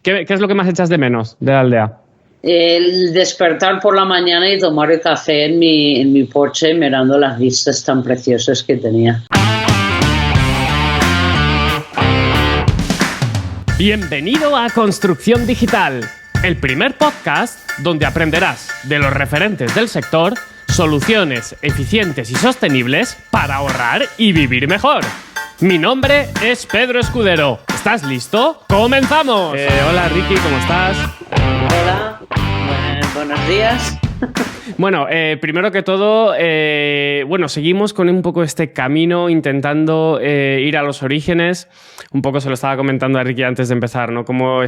¿Qué es lo que más echas de menos de la aldea? El despertar por la mañana y tomar el café en mi porche mirando las vistas tan preciosas que tenía. Bienvenido a Construcción Digital, el primer podcast donde aprenderás de los referentes del sector soluciones eficientes y sostenibles para ahorrar y vivir mejor. Mi nombre es Pedro Escudero. ¿Estás listo? ¡Comenzamos! Hola Ricky, ¿cómo estás? Hola, buenos días. Bueno, primero que todo, seguimos con un poco este camino intentando ir a los orígenes. Un poco se lo estaba comentando a Ricky antes de empezar, ¿no? Como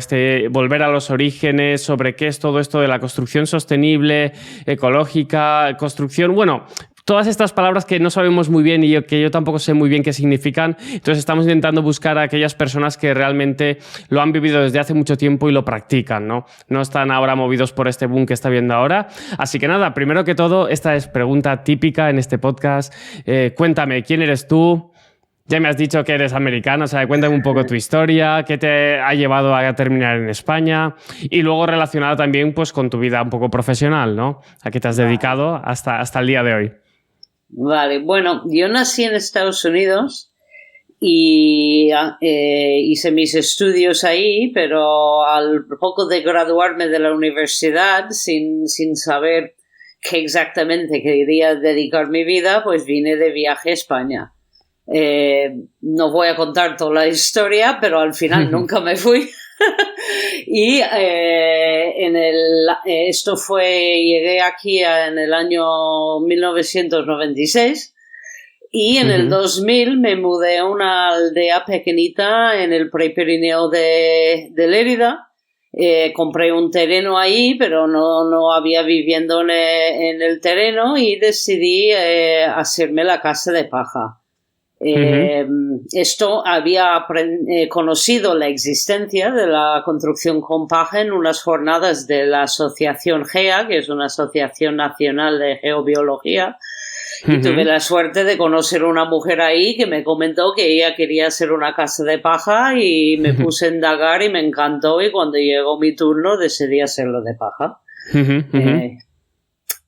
volver a los orígenes, sobre qué es todo esto de la construcción sostenible, ecológica, construcción... Bueno, todas estas palabras que no sabemos muy bien y que yo tampoco sé muy bien qué significan. Entonces estamos intentando buscar a aquellas personas que realmente lo han vivido desde hace mucho tiempo y lo practican, ¿no? No están ahora movidos por este boom que está viendo ahora. Así que nada, primero que todo, esta es pregunta típica en este podcast. Cuéntame, ¿quién eres tú? Ya me has dicho que eres americano, o sea, cuéntame un poco tu historia, qué te ha llevado a terminar en España y luego relacionada también pues, con tu vida un poco profesional, ¿no? ¿A qué te has dedicado hasta el día de hoy? Vale, bueno, yo nací en Estados Unidos y hice mis estudios ahí, pero al poco de graduarme de la universidad, sin saber qué exactamente quería dedicar mi vida, pues vine de viaje a España. No voy a contar toda la historia, pero al final nunca me fui. Y llegué aquí en el año 1996 y en el 2000 me mudé a una aldea pequeñita en el Prepirineo de Lérida. Compré un terreno ahí, pero no había viviendo en el terreno y decidí hacerme la casa de paja. Esto había conocido la existencia de la construcción con paja en unas jornadas de la asociación GEA, que es una asociación nacional de geobiología, y tuve la suerte de conocer una mujer ahí que me comentó que ella quería hacer una casa de paja y me puse a indagar y me encantó y cuando llegó mi turno decidí hacerlo de paja.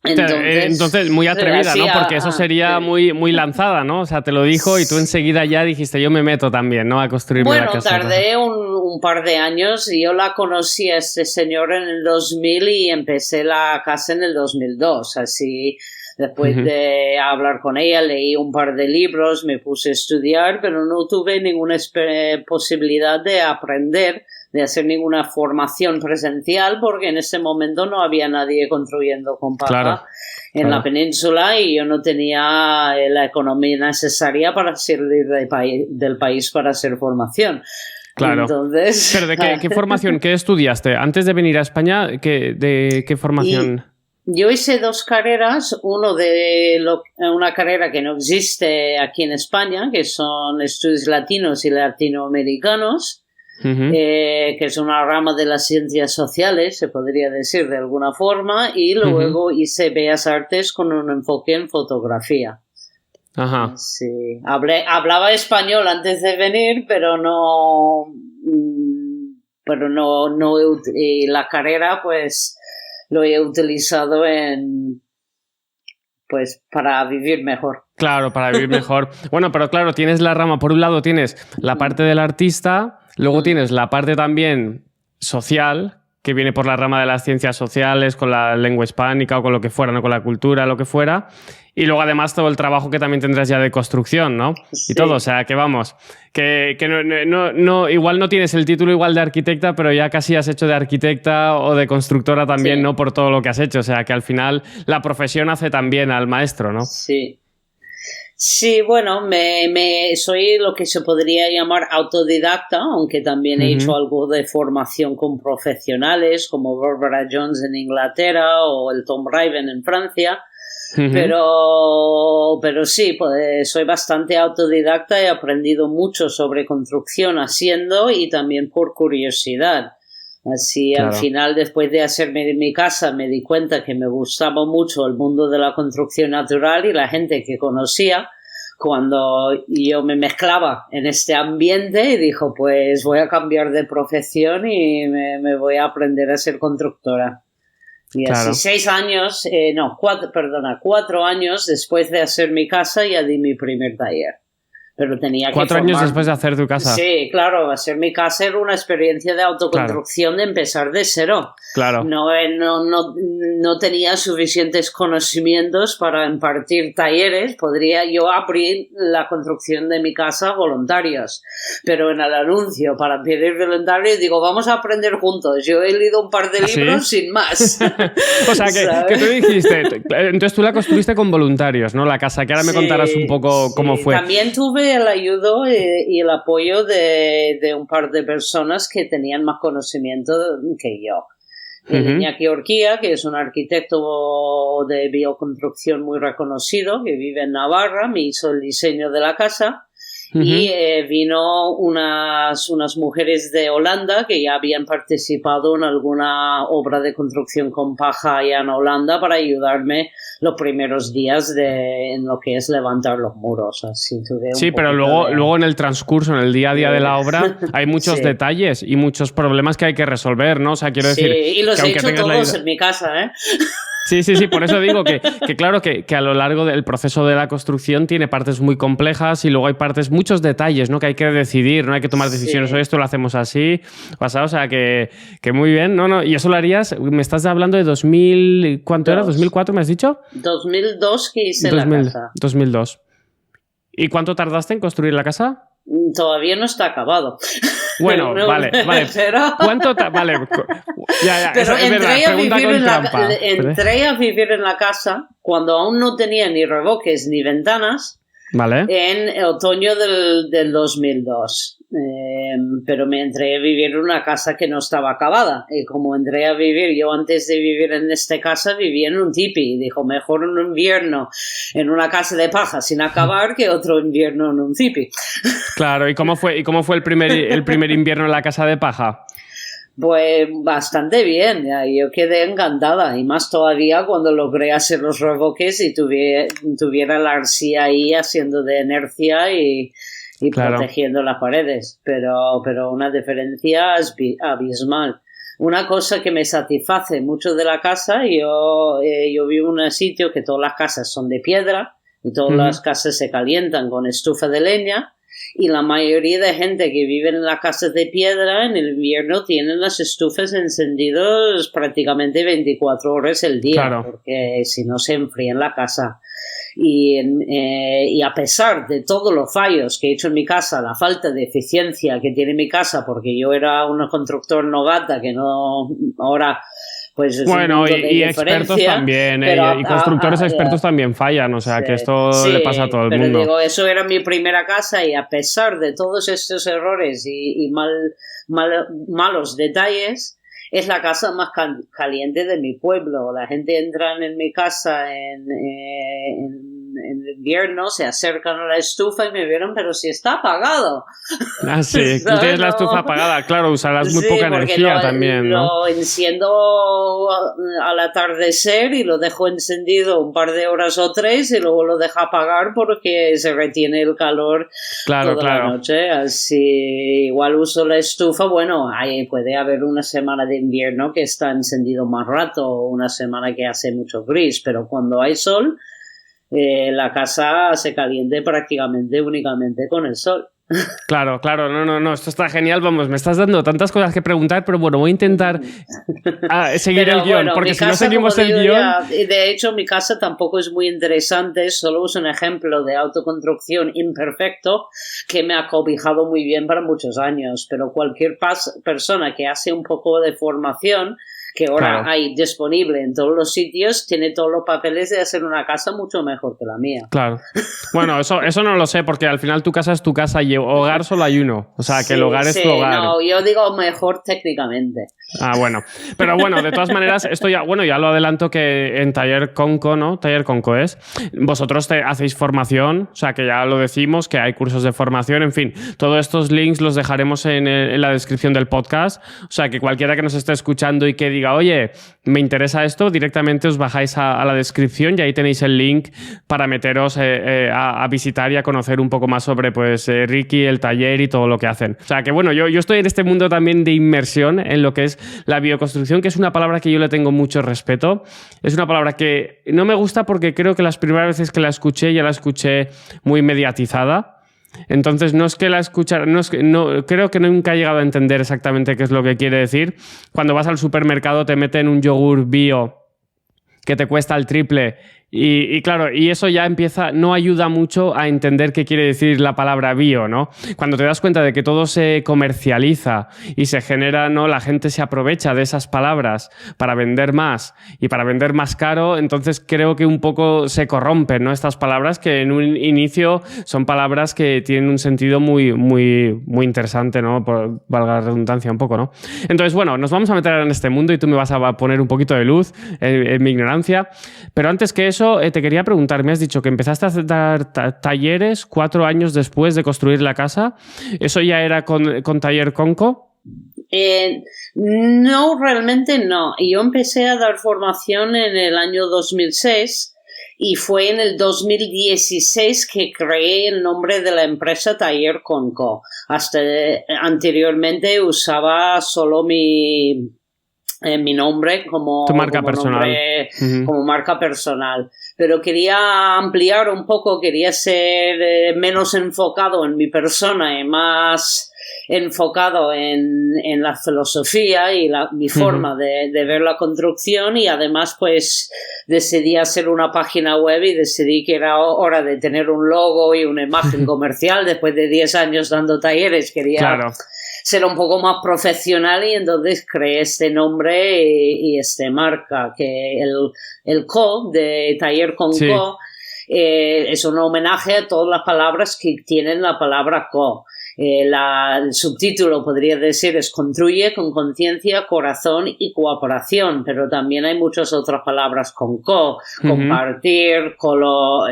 Entonces, muy atrevida, ¿no? Porque eso sería muy, muy lanzada, ¿no? O sea, te lo dijo y tú enseguida ya dijiste, yo me meto también, ¿no? A construirme la casa. Bueno, tardé un par de años y yo la conocí a este señor en el 2000 y empecé la casa en el 2002. Así, después de hablar con ella, leí un par de libros, me puse a estudiar, pero no tuve ninguna posibilidad de aprender, de hacer ninguna formación presencial porque en ese momento no había nadie construyendo con paja en la península y yo no tenía la economía necesaria para salir del país para hacer formación. Claro. Entonces, ¿Pero de qué formación? ¿Qué estudiaste? Antes de venir a España, ¿de qué formación? Yo hice dos carreras, una carrera que no existe aquí en España, que son estudios latinos y latinoamericanos, que es una rama de las ciencias sociales, se podría decir de alguna forma, y luego hice Bellas Artes con un enfoque en fotografía. Ajá. Sí. Hablaba español antes de venir, pero y la carrera pues lo he utilizado para vivir mejor. Claro, para vivir mejor. Bueno, pero claro, tienes la rama, por un lado tienes la parte del artista, luego tienes la parte también social, que viene por la rama de las ciencias sociales, con la lengua hispánica o con lo que fuera, ¿no? Con la cultura, lo que fuera. Y luego además todo el trabajo que también tendrás ya de construcción, ¿no? Sí. Y todo, o sea, que vamos, que igual no tienes el título igual de arquitecta, pero ya casi has hecho de arquitecta o de constructora también, ¿no? Por todo lo que has hecho, o sea, que al final la profesión hace también al maestro, ¿no? Sí. Sí, bueno, soy lo que se podría llamar autodidacta, aunque también he hecho algo de formación con profesionales como Barbara Jones en Inglaterra o el Tom Raven en Francia, pero sí, pues, soy bastante autodidacta, he aprendido mucho sobre construcción haciendo y también por curiosidad. Así, claro. Al final, después de hacerme mi casa, me di cuenta que me gustaba mucho el mundo de la construcción natural y la gente que conocía, cuando yo me mezclaba en este ambiente y dijo, pues voy a cambiar de profesión y me voy a aprender a ser constructora. Y Claro. así 4 años después de hacer mi casa ya di mi primer taller. Pero tenía que 4 años formar- después de hacer tu casa. Sí, claro, hacer mi casa era una experiencia de autoconstrucción, de empezar de cero. Claro. No tenía suficientes conocimientos para impartir talleres. Podría yo abrir la construcción de mi casa a voluntarios, pero en el anuncio para pedir voluntarios digo, vamos a aprender juntos. Yo he leído un par de ¿Ah, sí? libros sin más. O sea, que tú dijiste, entonces tú la construiste con voluntarios, ¿no? La casa, que ahora me contarás un poco cómo fue. También tuve el ayudo y el apoyo de un par de personas que tenían más conocimiento que yo. Iñaki Orquía, que es un arquitecto de bioconstrucción muy reconocido, que vive en Navarra, me hizo el diseño de la casa. Y vino unas mujeres de Holanda que ya habían participado en alguna obra de construcción con paja allá en Holanda para ayudarme los primeros días en lo que es levantar los muros. Así tuve Sí, pero luego en el transcurso, en el día a día de la obra, hay muchos detalles y muchos problemas que hay que resolver, ¿no? O sea, quiero decir... y los que he hecho todos en mi casa, ¿eh? Sí, por eso digo que claro, que a lo largo del proceso de la construcción tiene partes muy complejas y luego hay muchos detalles, ¿no? Que hay que decidir, no hay que tomar decisiones, hoy esto lo hacemos así, pasado, o sea, que muy bien, no, y eso lo harías, me estás hablando de 2000, ¿cuánto era? ¿2004 me has dicho? 2002 que hice la casa. 2002. ¿Y cuánto tardaste en construir la casa? Todavía no está acabado. Bueno, vale. Pero... ¿Cuánto? Vale. Ya, pero entré a vivir en la casa cuando aún no tenía ni revoques ni ventanas. Vale. En otoño del 2002. Pero me entré a vivir en una casa que no estaba acabada. Y como entré a vivir, yo antes de vivir en esta casa vivía en un tipi. Y dijo, mejor un invierno en una casa de paja sin acabar que otro invierno en un tipi. Claro, ¿y cómo fue el primer invierno en la casa de paja? Pues bastante bien, yo quedé encantada y más todavía cuando logré hacer los revoques y tuviera la arcilla ahí haciendo de inercia y claro, protegiendo las paredes, pero una diferencia abismal. Una cosa que me satisface mucho de la casa, yo vivo en un sitio que todas las casas son de piedra y todas las casas se calientan con estufa de leña. Y la mayoría de gente que vive en las casas de piedra en el invierno tienen las estufas encendidas prácticamente 24 horas el día, claro, porque si no se enfría en la casa. Y a pesar de todos los fallos que he hecho en mi casa, la falta de eficiencia que tiene mi casa, porque yo era un constructor novata que no ahora... Pues bueno, y expertos también, y constructores expertos también fallan, o sea, que esto le pasa a todo el mundo. Pero digo, eso era mi primera casa y a pesar de todos estos errores y malos detalles, es la casa más caliente de mi pueblo. La gente entra en mi casa en invierno, se acercan a la estufa y me vieron, pero si está apagado. Ah, sí, tú tienes la estufa apagada, claro, usarás muy poca energía también, ¿no? Lo enciendo al atardecer y lo dejo encendido un par de horas o 3 y luego lo dejo apagar porque se retiene el calor toda la noche. Así, igual uso la estufa, bueno, puede haber una semana de invierno que está encendido más rato o una semana que hace mucho gris, pero cuando hay sol la casa se caliente prácticamente únicamente con el sol. Claro, no, esto está genial, vamos, me estás dando tantas cosas que preguntar, pero bueno, voy a intentar seguir el guión, porque si no seguimos el guión... De hecho, mi casa tampoco es muy interesante, solo es un ejemplo de autoconstrucción imperfecto que me ha cobijado muy bien para muchos años, pero cualquier persona que hace un poco de formación, que ahora hay disponible en todos los sitios, tiene todos los papeles de hacer una casa mucho mejor que la mía. Claro. Bueno, eso no lo sé, porque al final tu casa es tu casa y hogar solo hay uno. O sea, que el hogar es tu hogar. No, yo digo mejor técnicamente. Ah, bueno. Pero bueno, de todas maneras, esto ya lo adelanto que en Taller Conco, ¿no? Taller Conco es. Vosotros hacéis formación, o sea, que ya lo decimos, que hay cursos de formación, en fin. Todos estos links los dejaremos en la descripción del podcast. O sea, que cualquiera que nos esté escuchando y que diga, diga, oye, me interesa esto, directamente os bajáis a la descripción y ahí tenéis el link para meteros a visitar y a conocer un poco más sobre pues, Ricky, el taller y todo lo que hacen. O sea que bueno, yo estoy en este mundo también de inmersión en lo que es la bioconstrucción, que es una palabra que yo le tengo mucho respeto. Es una palabra que no me gusta porque creo que las primeras veces que la escuché ya la escuché muy mediatizada. Entonces no es que la escuchara, creo que nunca he llegado a entender exactamente qué es lo que quiere decir. Cuando vas al supermercado te meten un yogur bio que te cuesta el triple y claro, y eso ya no ayuda mucho a entender qué quiere decir la palabra bio, ¿no? Cuando te das cuenta de que todo se comercializa y se genera, ¿no? La gente se aprovecha de esas palabras para vender más y para vender más caro, entonces creo que un poco se corrompen, ¿no? Estas palabras que en un inicio son palabras que tienen un sentido muy, muy, muy interesante, ¿no? Valga la redundancia un poco, ¿no? Entonces, bueno, nos vamos a meter en este mundo y tú me vas a poner un poquito de luz en mi ignorancia, pero antes que eso, te quería preguntar, me has dicho que empezaste a dar talleres 4 años después de construir la casa. ¿Eso ya era con Taller Conco? No, realmente no. Yo empecé a dar formación en el año 2006 y fue en el 2016 que creé el nombre de la empresa Taller Conco. Hasta anteriormente usaba solo mi nombre como marca personal. Como marca personal, pero quería ampliar un poco, quería ser menos enfocado en mi persona y más enfocado en la filosofía y mi forma de ver la construcción, y además pues decidí hacer una página web y decidí que era hora de tener un logo y una imagen comercial. Después de 10 años dando talleres quería ser un poco más profesional, y entonces creé este nombre y esta marca, que el Co de Taller con Co es un homenaje a todas las palabras que tienen la palabra Co. El subtítulo podría decir es construye con conciencia, corazón y cooperación, pero también hay muchas otras palabras con Co, compartir,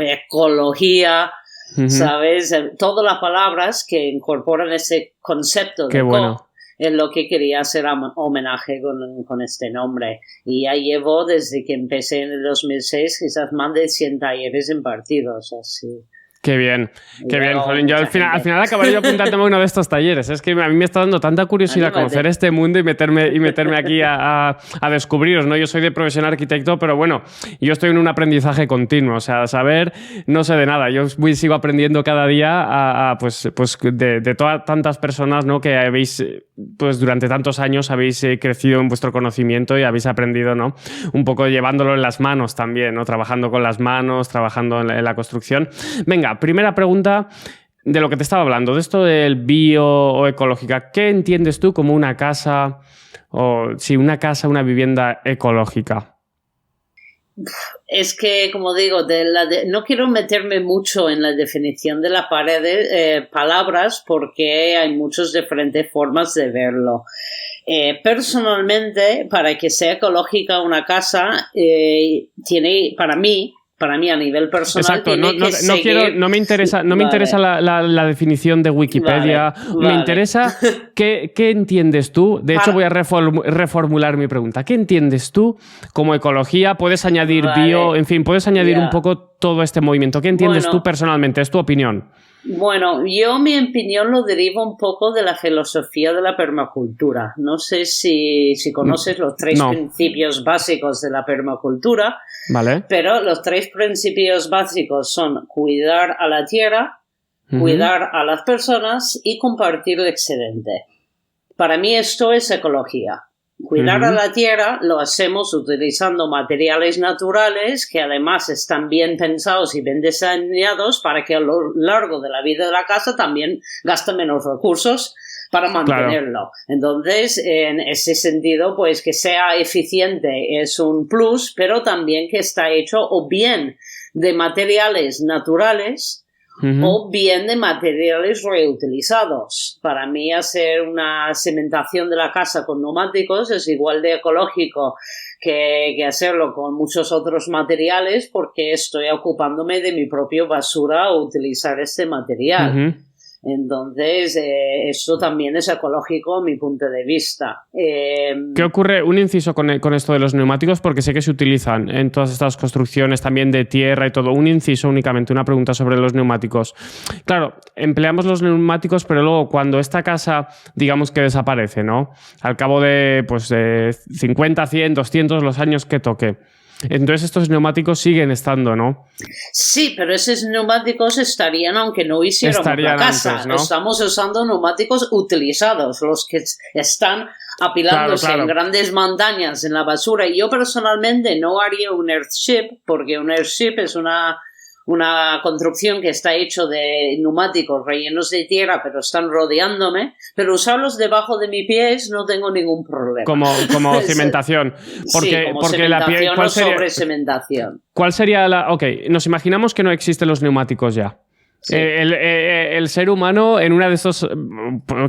ecología, ¿sabes? Todas las palabras que incorporan ese concepto de Co es lo que quería hacer homenaje con este nombre. Y ya llevo, desde que empecé en el 2006, quizás más de 100 talleres impartidos, así. Qué bien, qué bien, Jolín. Yo al final acabaré yo apuntándome a uno de estos talleres. Es que a mí me está dando tanta curiosidad conocer este mundo y meterme aquí a descubriros, ¿no? Yo soy de profesión arquitecto, pero bueno, yo estoy en un aprendizaje continuo. O sea, saber, no sé de nada. Yo sigo aprendiendo cada día pues de todas tantas personas, ¿no? Que habéis, pues durante tantos años habéis crecido en vuestro conocimiento y habéis aprendido, ¿no? Un poco llevándolo en las manos también, ¿no? Trabajando con las manos, trabajando en la construcción. Venga, primera pregunta de lo que te estaba hablando, de esto del bio o ecológica. ¿Qué entiendes tú como una casa, una vivienda ecológica? Es que, como digo, no quiero meterme mucho en la definición de las palabras, porque hay muchas diferentes formas de verlo. Personalmente, para que sea ecológica una casa, tiene, para mí a nivel personal. Exacto, no me interesa la definición de Wikipedia. Me interesa qué entiendes tú. De hecho, voy a reformular mi pregunta. ¿Qué entiendes tú como ecología? Puedes añadir bio, en fin, puedes añadir un poco todo este movimiento. ¿Qué entiendes tú personalmente? Es tu opinión. Bueno, mi opinión lo derivo un poco de la filosofía de la permacultura. No sé si conoces los 3 principios básicos de la permacultura. Vale. Pero los 3 principios básicos son cuidar a la tierra, cuidar a las personas y compartir el excedente. Para mí esto es ecología. Cuidar a la tierra lo hacemos utilizando materiales naturales que además están bien pensados y bien diseñados para que a lo largo de la vida de la casa también gaste menos recursos para mantenerlo. Claro. Entonces, en ese sentido, pues que sea eficiente es un plus, pero también que está hecho o bien de materiales naturales o bien de materiales reutilizados. Para mí, hacer una cementación de la casa con neumáticos es igual de ecológico que hacerlo con muchos otros materiales, porque estoy ocupándome de mi propia basura a utilizar este material. Entonces, eso también es ecológico a mi punto de vista. ¿Qué ocurre? Un inciso con esto de los neumáticos, porque sé que se utilizan en todas estas construcciones también de tierra y todo. Un inciso únicamente, una pregunta sobre los neumáticos. Claro, empleamos los neumáticos, pero luego cuando esta casa, digamos que desaparece, ¿no? Al cabo de, pues, de 50, 100, 200, los años que toque. Entonces estos neumáticos siguen estando, ¿no? Sí, pero esos neumáticos estarían aunque no hiciéramos la casa. Antes, ¿no? Estamos usando neumáticos utilizados, los que están apilándose en grandes montañas en la basura. Y yo personalmente no haría un earthship, porque un earthship es una construcción que está hecho de neumáticos rellenos de tierra, pero están rodeándome, pero usarlos debajo de mis pies no tengo ningún problema. Como cimentación. Porque cementación la piel, ¿cuál sería, sobre cementación. ¿Cuál sería la...? Ok, nos imaginamos que no existen los neumáticos ya. Sí. El ser humano en una de estos,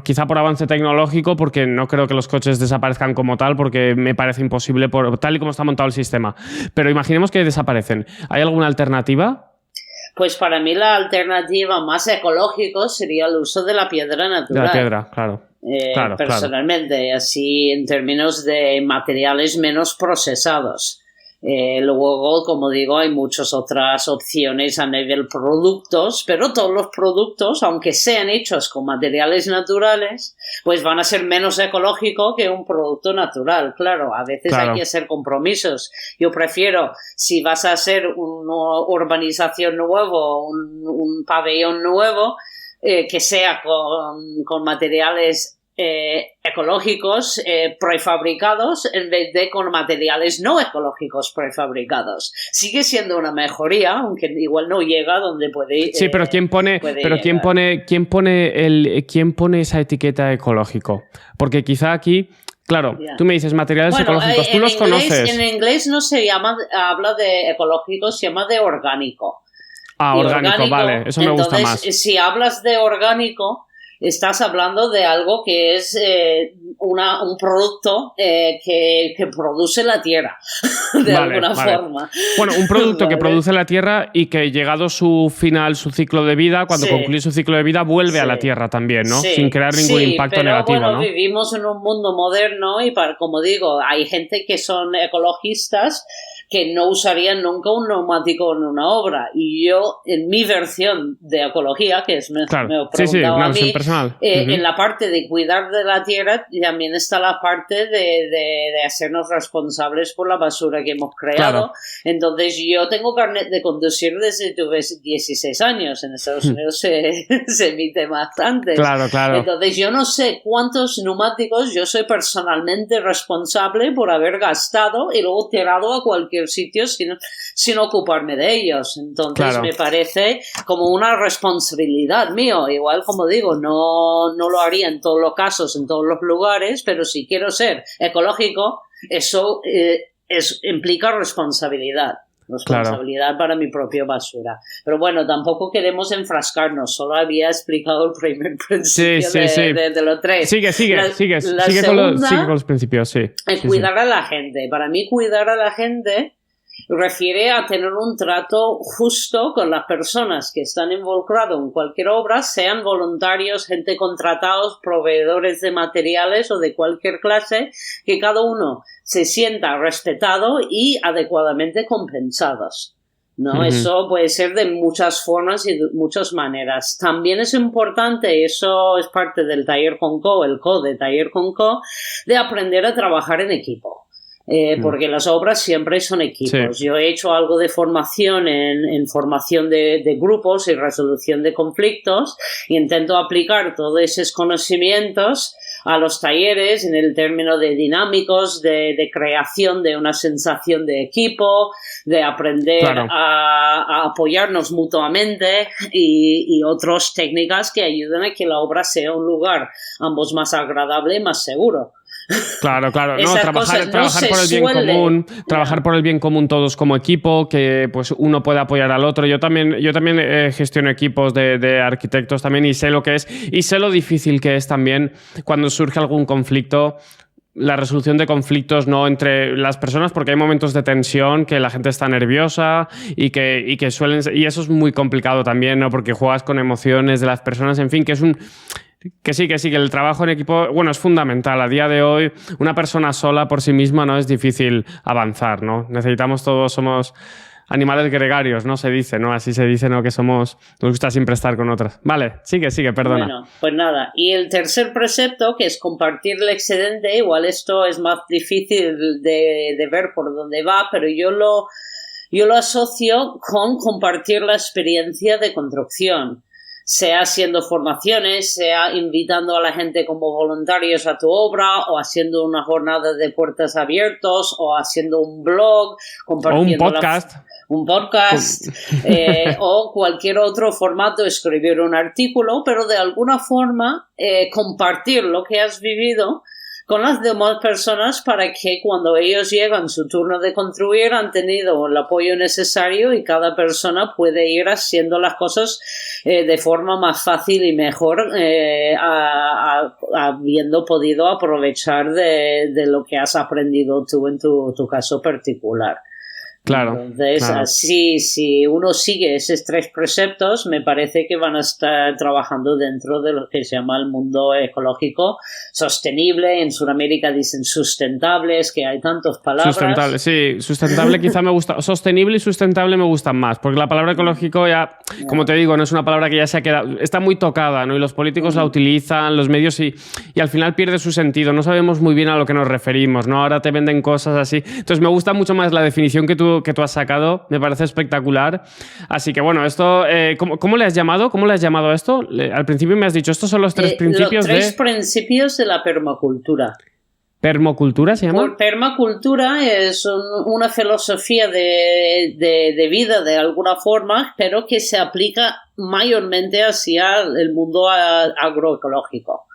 quizá por avance tecnológico, porque no creo que los coches desaparezcan como tal, porque me parece imposible por tal y como está montado el sistema, pero imaginemos que desaparecen. ¿Hay alguna alternativa? Pues para mí la alternativa más ecológica sería el uso de la piedra natural. De la piedra, claro. Personalmente, así en términos de materiales menos procesados. Luego, como digo, hay muchas otras opciones a nivel productos, pero todos los productos, aunque sean hechos con materiales naturales, pues van a ser menos ecológicos que un producto natural. Claro, a veces hay que hacer compromisos. Yo prefiero, si vas a hacer una urbanización nueva, un pabellón nuevo, que sea con materiales ecológicos prefabricados en vez de con materiales no ecológicos prefabricados. Sigue siendo una mejoría, aunque igual no llega a donde puede. Sí, pero ¿quién pone esa etiqueta ecológico? Porque quizá aquí, claro, tú me dices materiales ecológicos, tú los conoces. En inglés no se habla de ecológico, se llama de orgánico. Orgánico, vale, eso me gusta más. Si hablas de orgánico, estás hablando de algo que es un producto que produce la tierra, de alguna forma. Bueno, un producto que produce la tierra y que llegado su final, su ciclo de vida, cuando concluye su ciclo de vida, vuelve a la tierra también, ¿no? Sin crear ningún impacto negativo, bueno, ¿no? Vivimos en un mundo moderno y, como digo, hay gente que son ecologistas que no usarían nunca un neumático en una obra. Y yo, en mi versión de ecología, que es me he preguntado a mí, en la parte de cuidar de la tierra también está la parte de hacernos responsables por la basura que hemos creado. Entonces, yo tengo carnet de conducir desde tuve 16 años. En Estados Unidos se emite bastante. Entonces, yo no sé cuántos neumáticos yo soy personalmente responsable por haber gastado y luego tirado a cualquier sitio sin ocuparme de ellos. Entonces me parece como una responsabilidad mío. Igual, como digo, no lo haría en todos los casos, en todos los lugares, pero si quiero ser ecológico, eso implica responsabilidad. Para mi propia basura. Pero bueno, tampoco queremos enfrascarnos, solo había explicado el primer principio de los tres. Sigue con los principios, cuidar a la gente. Para mí, cuidar a la gente refiere a tener un trato justo con las personas que están involucradas en cualquier obra, sean voluntarios, gente contratados, proveedores de materiales o de cualquier clase, que cada uno se sienta respetado y adecuadamente compensados, ¿no? Eso puede ser de muchas formas y de muchas maneras. También es importante, eso es parte del Taller con Co, el Co de Taller con Co, de aprender a trabajar en equipo. Porque las obras siempre son equipos. Yo he hecho algo de formación en formación de grupos y resolución de conflictos y intento aplicar todos esos conocimientos a los talleres en el término de dinámicos, de creación de una sensación de equipo, de aprender a apoyarnos mutuamente y otras técnicas que ayudan a que la obra sea un lugar ambos más agradable y más seguro. Claro. No, trabajar por el bien común, trabajar por el bien común todos como equipo, que pues uno puede apoyar al otro. Yo también gestiono equipos de arquitectos también y sé lo que es y sé lo difícil que es también cuando surge algún conflicto. la resolución de conflictos, ¿no?, entre las personas, porque hay momentos de tensión que la gente está nerviosa y que suelen... Y eso es muy complicado también, ¿no?, porque juegas con emociones de las personas, en fin, que es un... Que sí, que el trabajo en equipo, bueno, es fundamental. A día de hoy, una persona sola por sí misma no es difícil avanzar, ¿no? Necesitamos todos, somos animales gregarios, ¿no? Se dice, ¿no? Así se dice, ¿no? Que nos gusta siempre estar con otras. Vale, sigue, perdona. Bueno, pues nada. Y el tercer precepto, que es compartir el excedente, igual esto es más difícil de ver por dónde va, pero yo lo asocio con compartir la experiencia de construcción. Sea haciendo formaciones, sea invitando a la gente como voluntarios a tu obra, o haciendo una jornada de puertas abiertas, o haciendo un blog, compartiendo un podcast o cualquier otro formato, escribir un artículo, pero de alguna forma compartir lo que has vivido con las demás personas para que cuando ellos llegan su turno de construir han tenido el apoyo necesario y cada persona puede ir haciendo las cosas de forma más fácil y mejor habiendo podido aprovechar de lo que has aprendido tú en tu caso particular. Claro. Entonces, claro. Así, si uno sigue esos 3 preceptos, me parece que van a estar trabajando dentro de lo que se llama el mundo ecológico sostenible. En Sudamérica dicen sustentables, que hay tantas palabras. Sustentable, sí. Sustentable quizá me gusta. Sostenible y sustentable me gustan más, porque la palabra ecológico ya, como te digo, no es una palabra que ya se ha quedado... Está muy tocada, ¿no? Y los políticos la utilizan, los medios, y al final pierde su sentido. No sabemos muy bien a lo que nos referimos, ¿no? Ahora te venden cosas así. Entonces me gusta mucho más la definición que tú has sacado, me parece espectacular. Así que bueno, esto, ¿cómo le has llamado? ¿Cómo le has llamado a esto? Al principio me has dicho, estos son los 3 principios de... Los 3 principios de la permacultura. ¿Permacultura se llama? Permacultura es una filosofía de vida de alguna forma, pero que se aplica mayormente hacia el mundo agroecológico.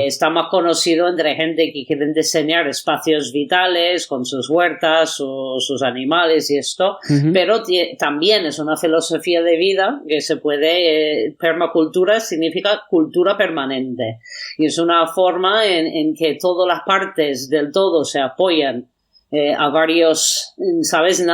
Está más conocido entre gente que quieren diseñar espacios vitales con sus huertas, sus animales y esto, pero también es una filosofía de vida que se puede... permacultura significa cultura permanente y es una forma en que todas las partes del todo se apoyan a varios, ¿sabes?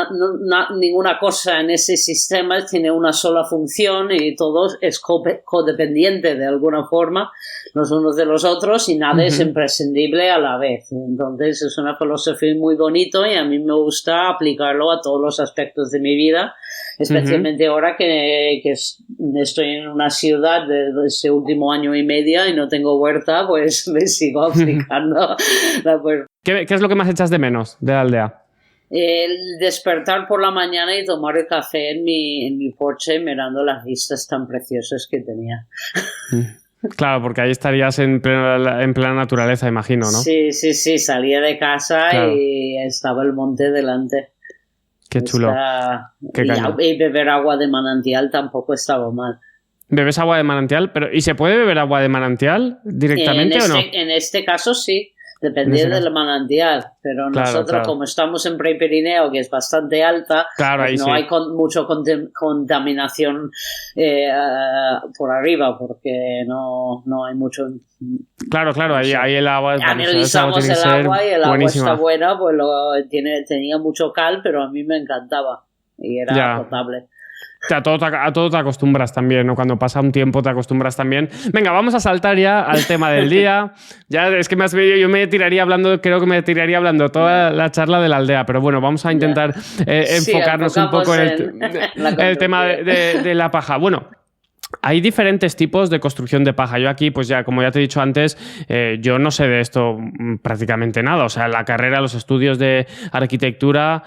Ninguna cosa en ese sistema tiene una sola función y todo es codependiente de alguna forma los unos de los otros y nada es imprescindible a la vez. Entonces es una filosofía muy bonito y a mí me gusta aplicarlo a todos los aspectos de mi vida, especialmente ahora que estoy en una ciudad de ese último año y medio y no tengo huerta, pues me sigo aplicando la huerta. ¿Qué es lo que más echas de menos de la aldea? El despertar por la mañana y tomar el café en mi porche mirando las vistas tan preciosas que tenía. Claro, porque ahí estarías en plena naturaleza, imagino, ¿no? Sí, salía de casa y estaba el monte delante. Qué chulo. Y beber agua de manantial tampoco estaba mal. ¿Bebes agua de manantial? ¿Y se puede beber agua de manantial directamente o no? En este caso sí. Depende del manantial, pero nosotros como estamos en Prepirineo, que es bastante alta, pues no hay mucha contaminación por arriba, porque no hay mucho... Claro, ahí el agua... Analizamos el agua y el agua está buena, pues tenía mucho cal, pero a mí me encantaba y era potable. A todo te acostumbras también, ¿no? Cuando pasa un tiempo te acostumbras también. Venga, vamos a saltar ya al tema del día. Ya es que yo me tiraría hablando, creo que me tiraría hablando toda la charla de la aldea, pero bueno, vamos a intentar enfocarnos un poco en el tema de la paja. Bueno, hay diferentes tipos de construcción de paja. Yo aquí, pues ya, como ya te he dicho antes, yo no sé de esto prácticamente nada. O sea, la carrera, los estudios de arquitectura,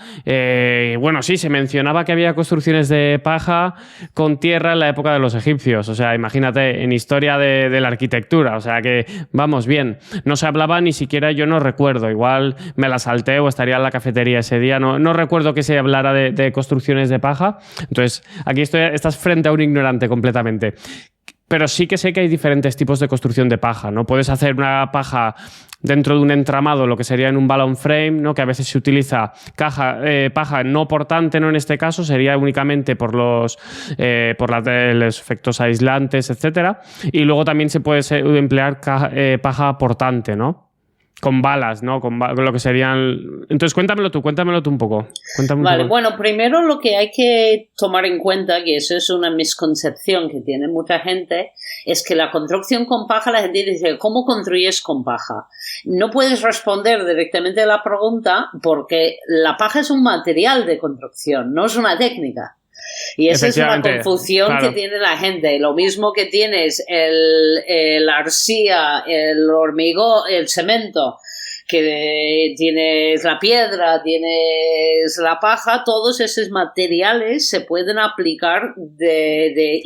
bueno, sí, se mencionaba que había construcciones de paja con tierra en la época de los egipcios. O sea, imagínate, en historia de la arquitectura. O sea, que vamos bien. No se hablaba ni siquiera, yo no recuerdo. Igual me la salté o estaría en la cafetería ese día. No recuerdo que se hablara de construcciones de paja. Entonces, aquí estás frente a un ignorante completamente. Pero sí que sé que hay diferentes tipos de construcción de paja, ¿no? Puedes hacer una paja dentro de un entramado, lo que sería en un balloon frame, ¿no? Que a veces se utiliza paja no portante, ¿no? En este caso sería únicamente por los efectos aislantes, etcétera. Y luego también se puede emplear paja portante, ¿no? con balas, ¿no? Con lo que serían... Entonces, cuéntamelo tú un poco. Vale, bueno, primero lo que hay que tomar en cuenta, que eso es una misconcepción que tiene mucha gente, es que la construcción con paja, la gente dice, ¿cómo construyes con paja? No puedes responder directamente a la pregunta porque la paja es un material de construcción, no es una técnica. Y esa es una confusión que tiene la gente. Lo mismo que tienes la arcilla, el hormigón, el cemento, que tienes la piedra, tienes la paja, todos esos materiales se pueden aplicar de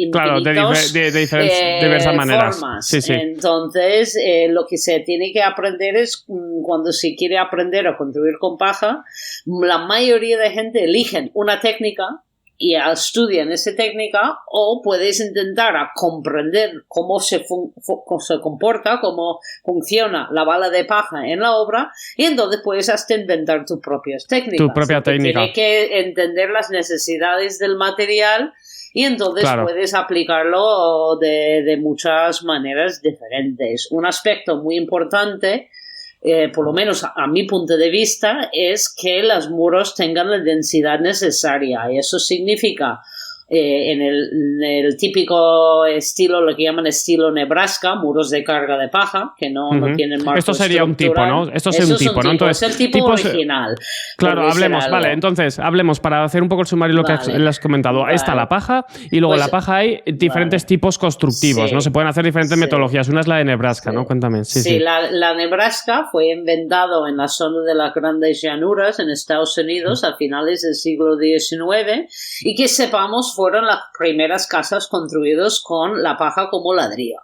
diversas maneras. Formas. Sí, sí. Entonces, lo que se tiene que aprender es, cuando se quiere aprender a construir con paja, la mayoría de gente eligen una técnica y estudian esa técnica, o puedes intentar a comprender cómo se comporta, cómo funciona la bala de paja en la obra, y entonces puedes hasta inventar tus propias técnicas. Tu propia técnica. Tienes que entender las necesidades del material y entonces puedes aplicarlo de muchas maneras diferentes. Un aspecto muy importante, por lo menos a mi punto de vista, es que los muros tengan la densidad necesaria, y eso significa en el típico estilo, lo que llaman estilo Nebraska, muros de carga de paja, que no tienen marco Esto sería un tipo, ¿no? Esto es un tipo, ¿no? Entonces, es el tipo original. Claro, hablemos para hacer un poco el sumario lo que has comentado. Ahí está la paja, y luego en la paja hay diferentes tipos constructivos, ¿no? Se pueden hacer diferentes metodologías. Una es la de Nebraska, ¿no? Cuéntame. Sí. La Nebraska fue inventado en la zona de las Grandes Llanuras en Estados Unidos a finales del siglo XIX, y que sepamos fueron las primeras casas construidas con la paja como ladrillo.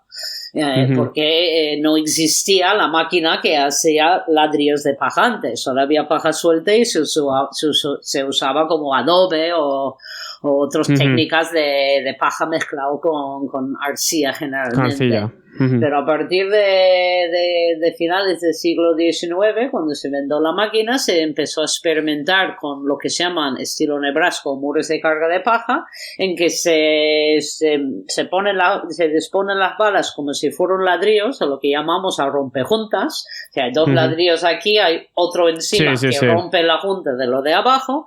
Porque no existía la máquina que hacía ladrillos de paja antes. Solo había paja suelta y se usaba como adobe o otras técnicas de paja mezclado con arcilla generalmente. Pero a partir de finales del siglo XIX, cuando se inventó la máquina, se empezó a experimentar con lo que se llaman estilo Nebraska o muros de carga de paja, en que se disponen las balas como si fueran ladrillos, o lo que llamamos a rompejuntas, que hay dos ladrillos aquí, hay otro encima rompe la junta de lo de abajo,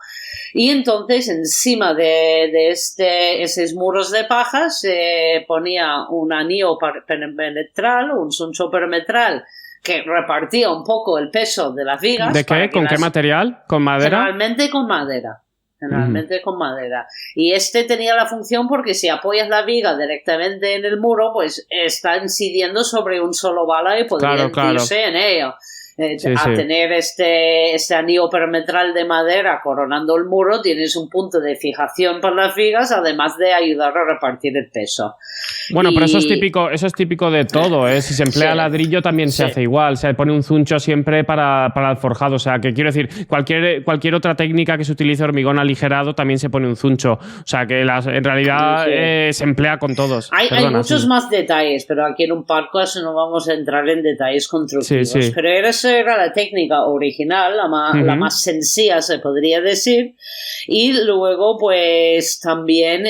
y entonces encima de esos muros de paja se ponía un anillo perimetral, un soncho perimetral que repartía un poco el peso de las vigas. ¿De qué? ¿Con qué material? ¿Con madera? Generalmente con madera. Y tenía la función porque si apoyas la viga directamente en el muro, pues está incidiendo sobre un solo bala y podría irse en ello. Tener este anillo perimetral de madera coronando el muro, tienes un punto de fijación para las vigas, además de ayudar a repartir el peso. Bueno, pero eso es típico de todo, ¿eh? Si se emplea ladrillo también se hace igual, se pone un zuncho siempre para el forjado, o sea, que quiero decir, cualquier otra técnica que se utilice hormigón aligerado también se pone un zuncho, o sea, que en realidad se emplea con todos. Hay muchos más detalles, pero aquí en un podcast no vamos a entrar en detalles constructivos, pero eso era la técnica original, la más sencilla se podría decir, y luego pues también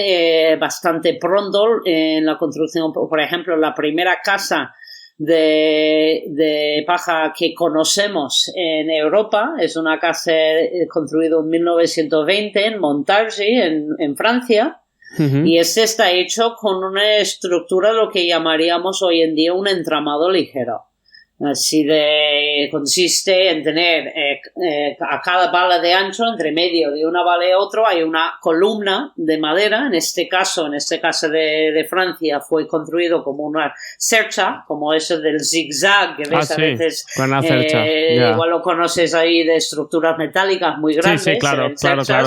bastante pronto en la construcción, por ejemplo, la primera casa de paja que conocemos en Europa es una casa construida en 1920 en Montargis, en Francia. Y está hecho con una estructura, lo que llamaríamos hoy en día un entramado ligero. Consiste en tener a cada bala de ancho, entre medio de una bala y otro, hay una columna de madera. En este caso de Francia, fue construido como una cercha, como eso del zigzag que ves a veces. Igual lo conoces ahí, de estructuras metálicas muy grandes. Sí, claro,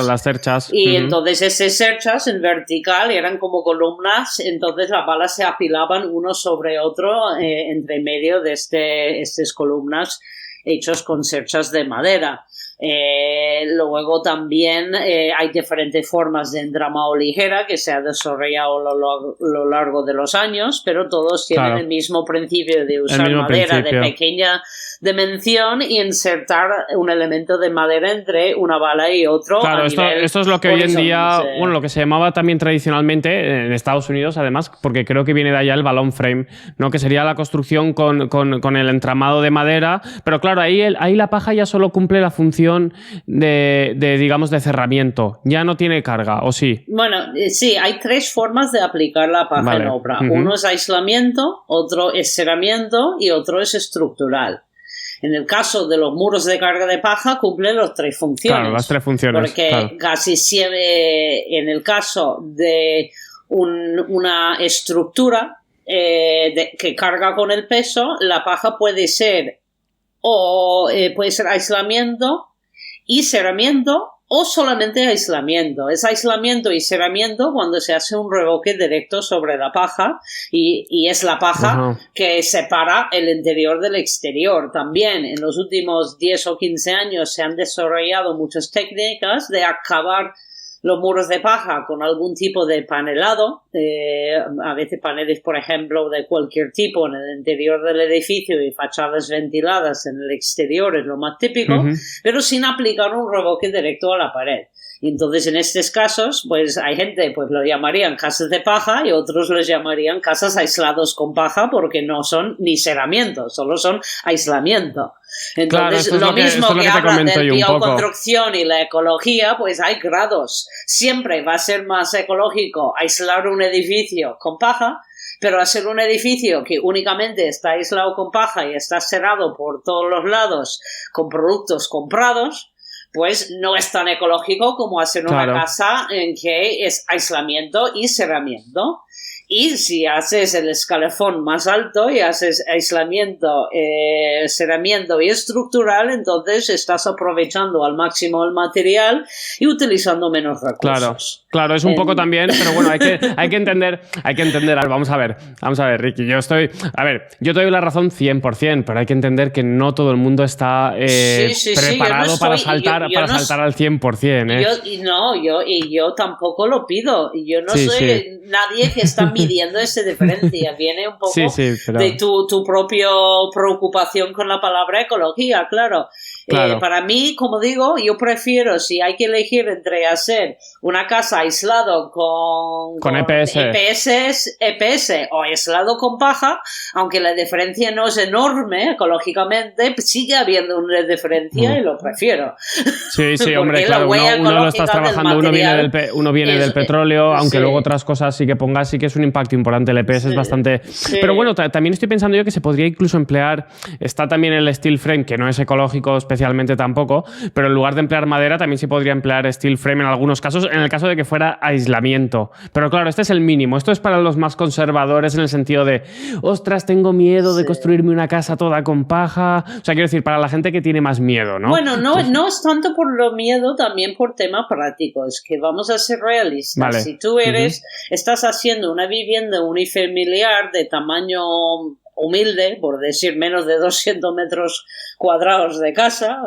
las cerchas. Y entonces esas cerchas en vertical eran como columnas, entonces las balas se apilaban uno sobre otro entre medio de estas columnas hechos con cerchas de madera. Luego también hay diferentes formas de entramado ligera que se ha desarrollado a lo largo de los años, pero todos tienen el mismo principio de usar madera de pequeña dimensión y insertar un elemento de madera entre una bala y otro. Claro, esto es lo que hoy en día, bueno, lo que se llamaba también tradicionalmente en Estados Unidos, además, porque creo que viene de allá el balloon frame, ¿no? Que sería la construcción con el entramado de madera, pero claro, ahí la paja ya solo cumple la función de digamos, de cerramiento, ya no tiene carga, ¿o sí? Bueno, sí, hay 3 formas de aplicar la paja en obra. Uno es aislamiento, otro es cerramiento y otro es estructural. En el caso de los muros de carga de paja cumplen las 3 funciones. Claro, las 3 funciones. Porque casi siempre en el caso de una estructura que carga con el peso, la paja puede ser aislamiento y cerramiento o solamente aislamiento. Es aislamiento y cerramiento cuando se hace un revoque directo sobre la paja y es la paja que separa el interior del exterior. También en los últimos 10 o 15 años se han desarrollado muchas técnicas de acabar los muros de paja con algún tipo de panelado, a veces paneles, por ejemplo, de cualquier tipo en el interior del edificio y fachadas ventiladas en el exterior es lo más típico, pero sin aplicar un revoque directo a la pared. Y entonces en estos casos, pues hay gente, pues lo llamarían casas de paja y otros los llamarían casas aislados con paja porque no son ni cerramiento, solo son aislamiento. Entonces, claro, lo mismo que hablan de bioconstrucción y la ecología, pues hay grados. Siempre va a ser más ecológico aislar un edificio con paja, pero hacer un edificio que únicamente está aislado con paja y está cerrado por todos los lados con productos comprados, pues no es tan ecológico como hacer una casa en que es aislamiento y cerramiento. Y si haces el escalafón más alto y haces aislamiento, cerramiento y estructural, entonces estás aprovechando al máximo el material y utilizando menos recursos. Claro, es un poco también, pero bueno, hay que entender, vamos a ver, Ricky, yo te doy la razón 100%, pero hay que entender que no todo el mundo está preparado para saltar al 100%. Yo tampoco lo pido. Yo no soy nadie que está midiendo esa diferencia. Viene un poco de tu propia preocupación con la palabra ecología, claro. Para mí, como digo, yo prefiero, si hay que elegir entre hacer una casa aislado con EPS o aislado con paja, aunque la diferencia no es enorme ecológicamente, sigue habiendo una diferencia y lo prefiero. Sí, hombre, claro, uno lo estás trabajando, uno viene del petróleo, aunque luego otras cosas sí que es un impacto importante, el EPS es bastante... Sí. Pero bueno, también estoy pensando yo que se podría incluso emplear, está también el steel frame, que no es ecológico especialmente tampoco, pero en lugar de emplear madera también se podría emplear steel frame en algunos casos, en el caso de que fuera aislamiento. Pero claro, este es el mínimo, esto es para los más conservadores en el sentido de, ostras, tengo miedo de construirme una casa toda con paja, o sea, quiero decir, para la gente que tiene más miedo, ¿no? Bueno, no es tanto por lo miedo, también por temas prácticos, que vamos a ser realistas. Vale. Si tú estás haciendo una vivienda unifamiliar de tamaño humilde, por decir menos de 200 metros cuadrados de casa.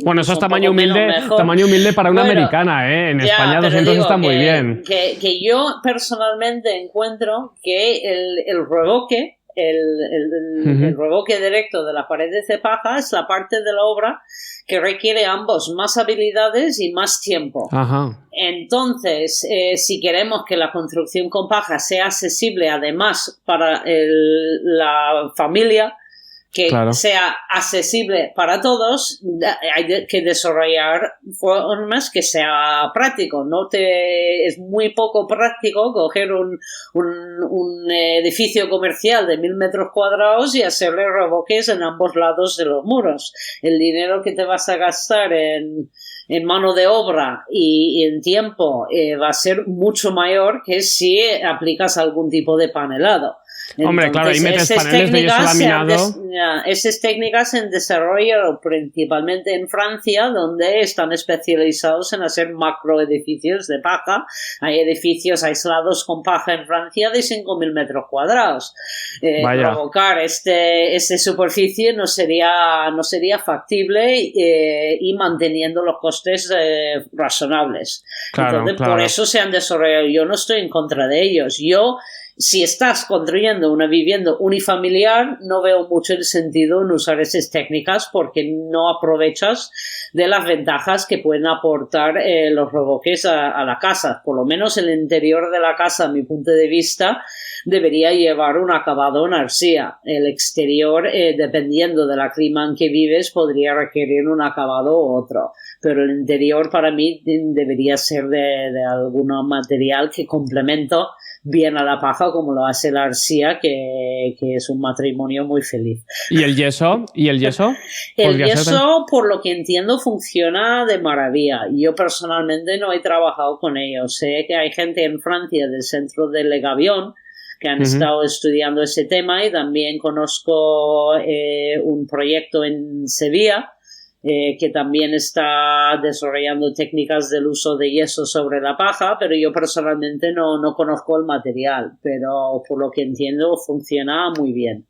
Bueno, eso es tamaño humilde para una americana, ¿eh? En España 200 está muy bien. Que yo personalmente encuentro que el revoque, el revoque directo de la pared de paja es la parte de la obra que requiere ambos más habilidades y más tiempo. Entonces, si queremos que la construcción con paja sea accesible además para la familia, que sea accesible para todos, hay que desarrollar formas que sea práctico. Es muy poco práctico coger un edificio comercial de 1000 metros cuadrados y hacerle revoques en ambos lados de los muros. El dinero que te vas a gastar en mano de obra y en tiempo va a ser mucho mayor que si aplicas algún tipo de panelado. Hombre, claro, ahí metes paneles de yeso laminado. Esas técnicas en desarrollo principalmente en Francia, donde están especializados en hacer macroedificios de paja. Hay edificios aislados con paja en Francia de 5.000 metros cuadrados. Provocar esta superficie no sería factible y manteniendo los costes razonables. Claro, entonces, por eso se han desarrollado. Yo no estoy en contra de ellos. Si estás construyendo una vivienda unifamiliar, no veo mucho el sentido en usar esas técnicas porque no aprovechas de las ventajas que pueden aportar los revoques a la casa. Por lo menos el interior de la casa, a mi punto de vista, debería llevar un acabado en arcilla. El exterior, dependiendo de la clima en que vives, podría requerir un acabado u otro. Pero el interior para mí debería ser de algún material que complemento bien a la paja, como lo hace la arcilla, que es un matrimonio muy feliz. ¿Y el yeso? El yeso, por lo que entiendo, funciona de maravilla. Yo personalmente no he trabajado con ellos. Sé que hay gente en Francia del centro de Le Gavion que han estado estudiando ese tema, y también conozco un proyecto en Sevilla que también está desarrollando técnicas del uso de yeso sobre la paja, pero yo personalmente no conozco el material, pero por lo que entiendo funciona muy bien.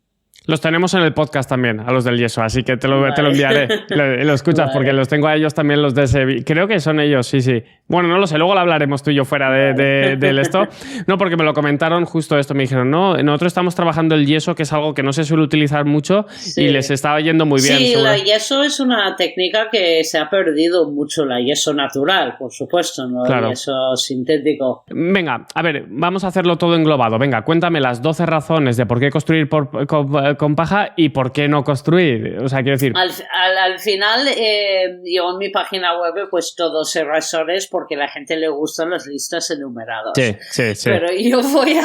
Los tenemos en el podcast también, a los del yeso, así que te lo enviaré. Lo escuchas, porque los tengo a ellos también, los de Sevilla. Creo que son ellos, sí. Bueno, no lo sé, luego lo hablaremos tú y yo fuera del esto. No, porque me lo comentaron justo esto, me dijeron, no, nosotros estamos trabajando el yeso, que es algo que no se suele utilizar mucho, y les estaba yendo muy bien. Sí, el yeso es una técnica que se ha perdido mucho, el yeso natural, por supuesto, no el yeso sintético. Venga, a ver, vamos a hacerlo todo englobado. Venga, cuéntame las 12 razones de por qué construir con paja y por qué no construir. O sea, quiero decir... Al final, yo en mi página web he puesto 12 razones porque a la gente le gustan las listas enumeradas. Sí. Pero yo voy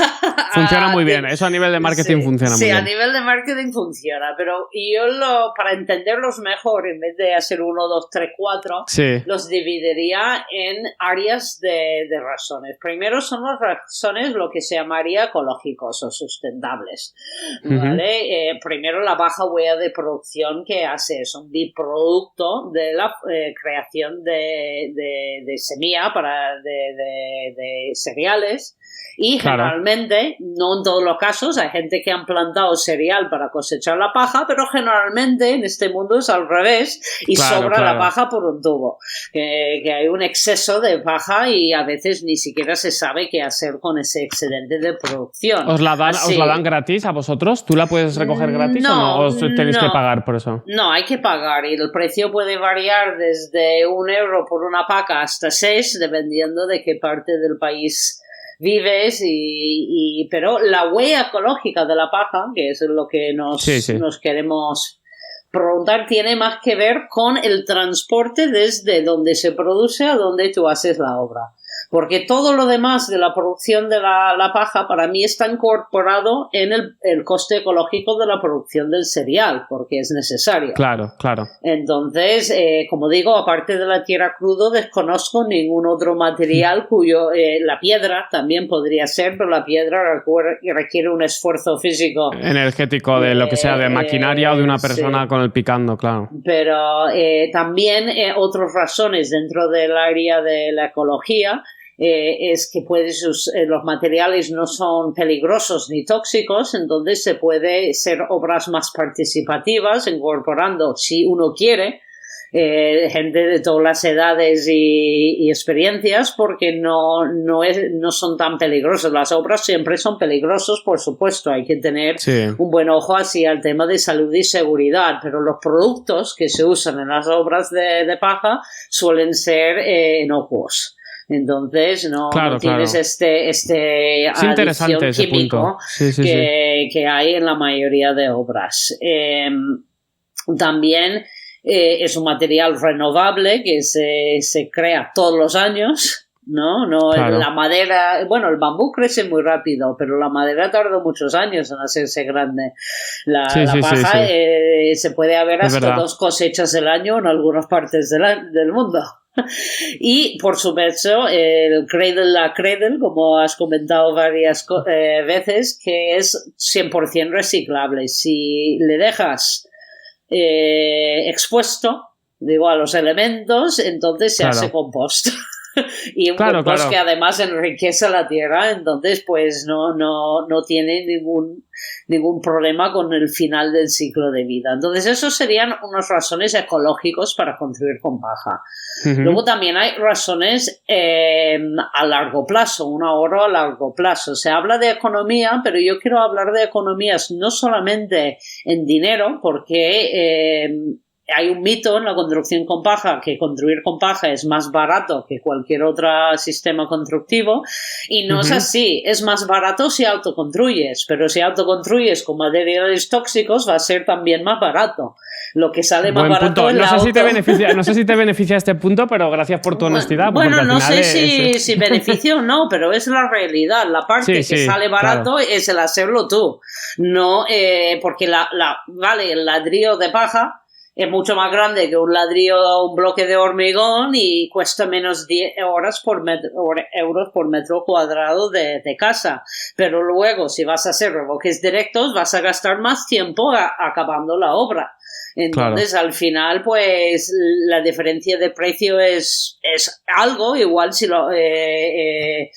funciona muy bien. Eso a nivel de marketing funciona muy bien. Sí, a nivel de marketing funciona. Pero yo para entenderlos mejor, en vez de hacer 1, 2, 3, 4, los dividiría en áreas de razones. Primero son las razones lo que se llamaría ecológicos o sustentables. ¿Vale? Primero, la baja huella de producción que hace es un biproducto de la creación de semilla de cereales. Y generalmente, no en todos los casos, hay gente que han plantado cereal para cosechar la paja, pero generalmente en este mundo es al revés y sobra la paja por un tubo. Que hay un exceso de paja y a veces ni siquiera se sabe qué hacer con ese excedente de producción. ¿Os la dan gratis a vosotros? ¿Tú la puedes recoger gratis o no? ¿O tenéis que pagar por eso? No, hay que pagar, y el precio puede variar desde €1 por una paca hasta 6, dependiendo de qué parte del país vives, pero la huella ecológica de la paja, que es lo que nos queremos preguntar, tiene más que ver con el transporte desde donde se produce a donde tú haces la obra. Porque todo lo demás de la producción de la paja para mí está incorporado en el coste ecológico de la producción del cereal, porque es necesario. Claro. Entonces, como digo, aparte de la tierra crudo, desconozco ningún otro material cuyo... la piedra también podría ser, pero la piedra requiere un esfuerzo físico. Energético de lo que sea, de maquinaria o de una persona con el picando, claro. Pero también otras razones dentro del área de la ecología es que los materiales no son peligrosos ni tóxicos, entonces se puede hacer obras más participativas, incorporando, si uno quiere, gente de todas las edades y experiencias, porque no son tan peligrosas. Las obras siempre son peligrosas, por supuesto, hay que tener un buen ojo hacia el tema de salud y seguridad, pero los productos que se usan en las obras de paja suelen ser inocuos. Entonces no tienes este adición químico que hay en la mayoría de obras. También es un material renovable que se crea todos los años. La madera, el bambú crece muy rápido, pero la madera tardó muchos años en hacerse grande. La paja se puede haber hasta 2 cosechas al año en algunas partes del mundo. Y, por supuesto, el cradle a cradle, como has comentado varias veces, que es 100% reciclable. Si le dejas expuesto, digo, a los elementos, entonces se hace compost. Y un compost que además enriquece la tierra, entonces pues no tiene ningún problema con el final del ciclo de vida. Entonces esos serían unas razones ecológicas para construir con paja. Uh-huh. Luego también hay razones a largo plazo, un ahorro a largo plazo. Se habla de economía, pero yo quiero hablar de economías no solamente en dinero, porque hay un mito en la construcción con paja, que construir con paja es más barato que cualquier otro sistema constructivo, y no es así. Es más barato si autoconstruyes, pero si autoconstruyes con materiales tóxicos va a ser también más barato. Lo que sale más barato es no sé si te beneficia este punto, pero gracias por tu honestidad. Bueno, no sé si beneficia o no, pero es la realidad. La parte que sale barato es el hacerlo tú. No, porque el ladrillo de paja es mucho más grande que un bloque de hormigón y cuesta menos 10 euros por metro cuadrado de casa. Pero luego, si vas a hacer revoques directos, vas a gastar más tiempo acabando la obra. Entonces, al final, pues, la diferencia de precio es algo, igual si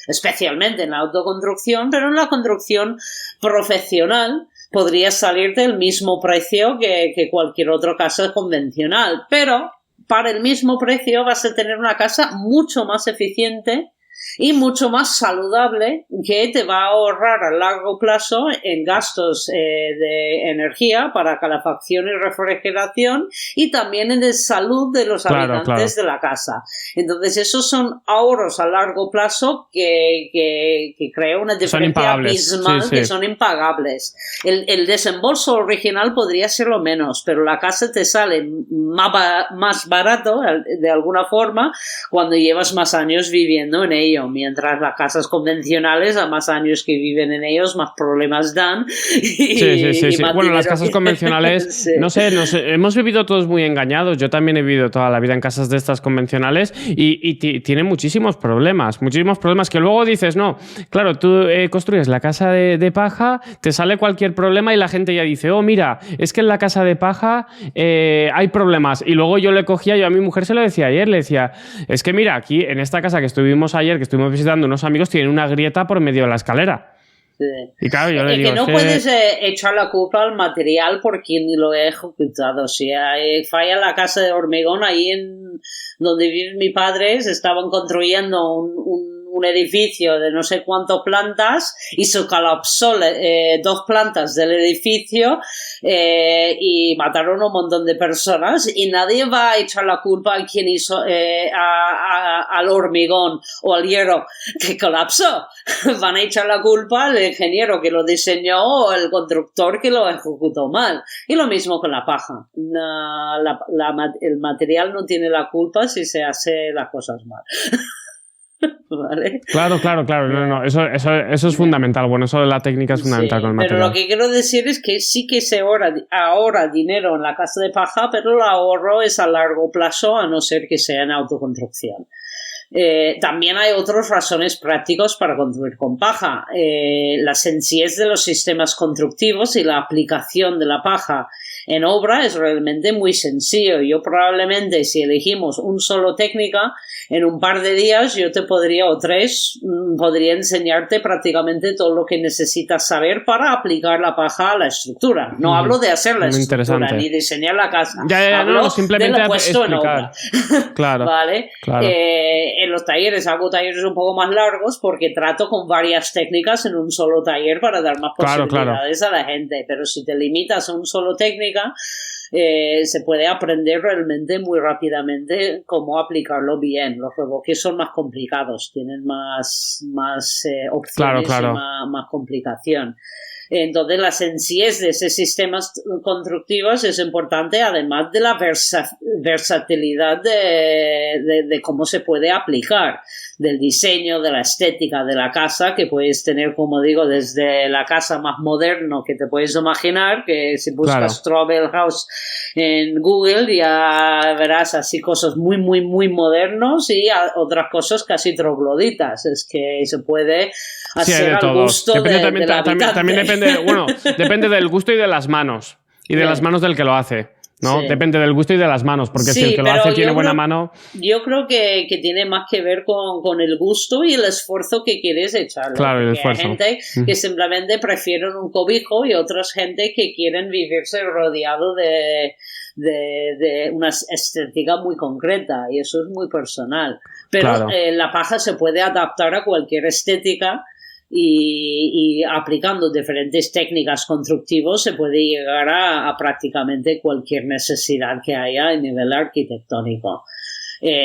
especialmente en la autoconstrucción, pero en la construcción profesional podría salirte el mismo precio que cualquier otra casa convencional, pero para el mismo precio vas a tener una casa mucho más eficiente y mucho más saludable, que te va a ahorrar a largo plazo en gastos de energía para calefacción y refrigeración, y también en la salud de los habitantes de la casa. Entonces esos son ahorros a largo plazo que crean una diferencia abismal, que son impagables. El desembolso original podría ser lo menos, pero la casa te sale más barato de alguna forma cuando llevas más años viviendo en ello. Mientras las casas convencionales, a más años que viven en ellos, más problemas dan. Bueno, las casas convencionales, no sé, hemos vivido todos muy engañados. Yo también he vivido toda la vida en casas de estas convencionales y tienen muchísimos problemas que luego dices, no, claro, tú construyes la casa de paja, te sale cualquier problema y la gente ya dice, oh, mira, es que en la casa de paja hay problemas. Y luego yo a mi mujer se lo decía ayer, le decía, es que mira, aquí en esta casa que estuvimos ayer, que estuvimos visitando unos amigos, tienen una grieta por medio de la escalera. Sí. Y claro, yo le digo, que no puedes echar la culpa al material por quien lo ha ejecutado. Si falla la casa de hormigón, ahí donde vive mi padre, se estaban construyendo un edificio de no sé cuántas plantas y se colapsó 2 plantas del edificio y mataron un montón de personas, y nadie va a echar la culpa a quien hizo al hormigón o al hierro que colapsó. Van a echar la culpa al ingeniero que lo diseñó o al constructor que lo ejecutó mal. Y lo mismo con la paja. El material no tiene la culpa si se hace las cosas mal. ¿Vale? Claro. No, eso es fundamental. Bueno, eso de la técnica es fundamental con el material. Pero lo que quiero decir es que sí que se ahorra dinero en la casa de paja, pero el ahorro es a largo plazo, a no ser que sea en autoconstrucción. También hay otras razones prácticas para construir con paja. La sencillez de los sistemas constructivos y la aplicación de la paja en obra es realmente muy sencillo. Yo probablemente, si elegimos un solo técnica, en un par de días yo te podría, o 3, podría enseñarte prácticamente todo lo que necesitas saber para aplicar la paja a la estructura. No hablo de hacer la estructura ni diseñar la casa. Hablo simplemente de lo puesto en obra. Claro. ¿Vale? Claro. En los talleres hago talleres un poco más largos porque trato con varias técnicas en un solo taller para dar más posibilidades a la gente. Pero si te limitas a un solo técnica, se puede aprender realmente muy rápidamente cómo aplicarlo bien. Los revoques son más complicados, tienen más opciones y más complicación. Entonces, la sencillez de esos sistemas constructivos es importante, además de la versatilidad de cómo se puede aplicar, del diseño, de la estética de la casa, que puedes tener, como digo, desde la casa más moderno que te puedes imaginar, que si buscas Trouble House en Google ya verás así cosas muy, muy, muy modernos y otras cosas casi trogloditas. Es que se puede hacer al gusto depende del habitante. también depende, bueno, depende del gusto y de las manos. Y de las manos del que lo hace, ¿no? Sí. Depende del gusto y de las manos, porque si el que lo hace tiene buena mano... Yo creo que tiene más que ver con el gusto y el esfuerzo que quieres echarle. Claro, el esfuerzo. Hay gente que simplemente prefieren un cobijo y otras gente que quieren vivirse rodeado de una estética muy concreta, y eso es muy personal. Pero claro, la paja se puede adaptar a cualquier estética. Y aplicando diferentes técnicas constructivas se puede llegar a prácticamente cualquier necesidad que haya a nivel arquitectónico.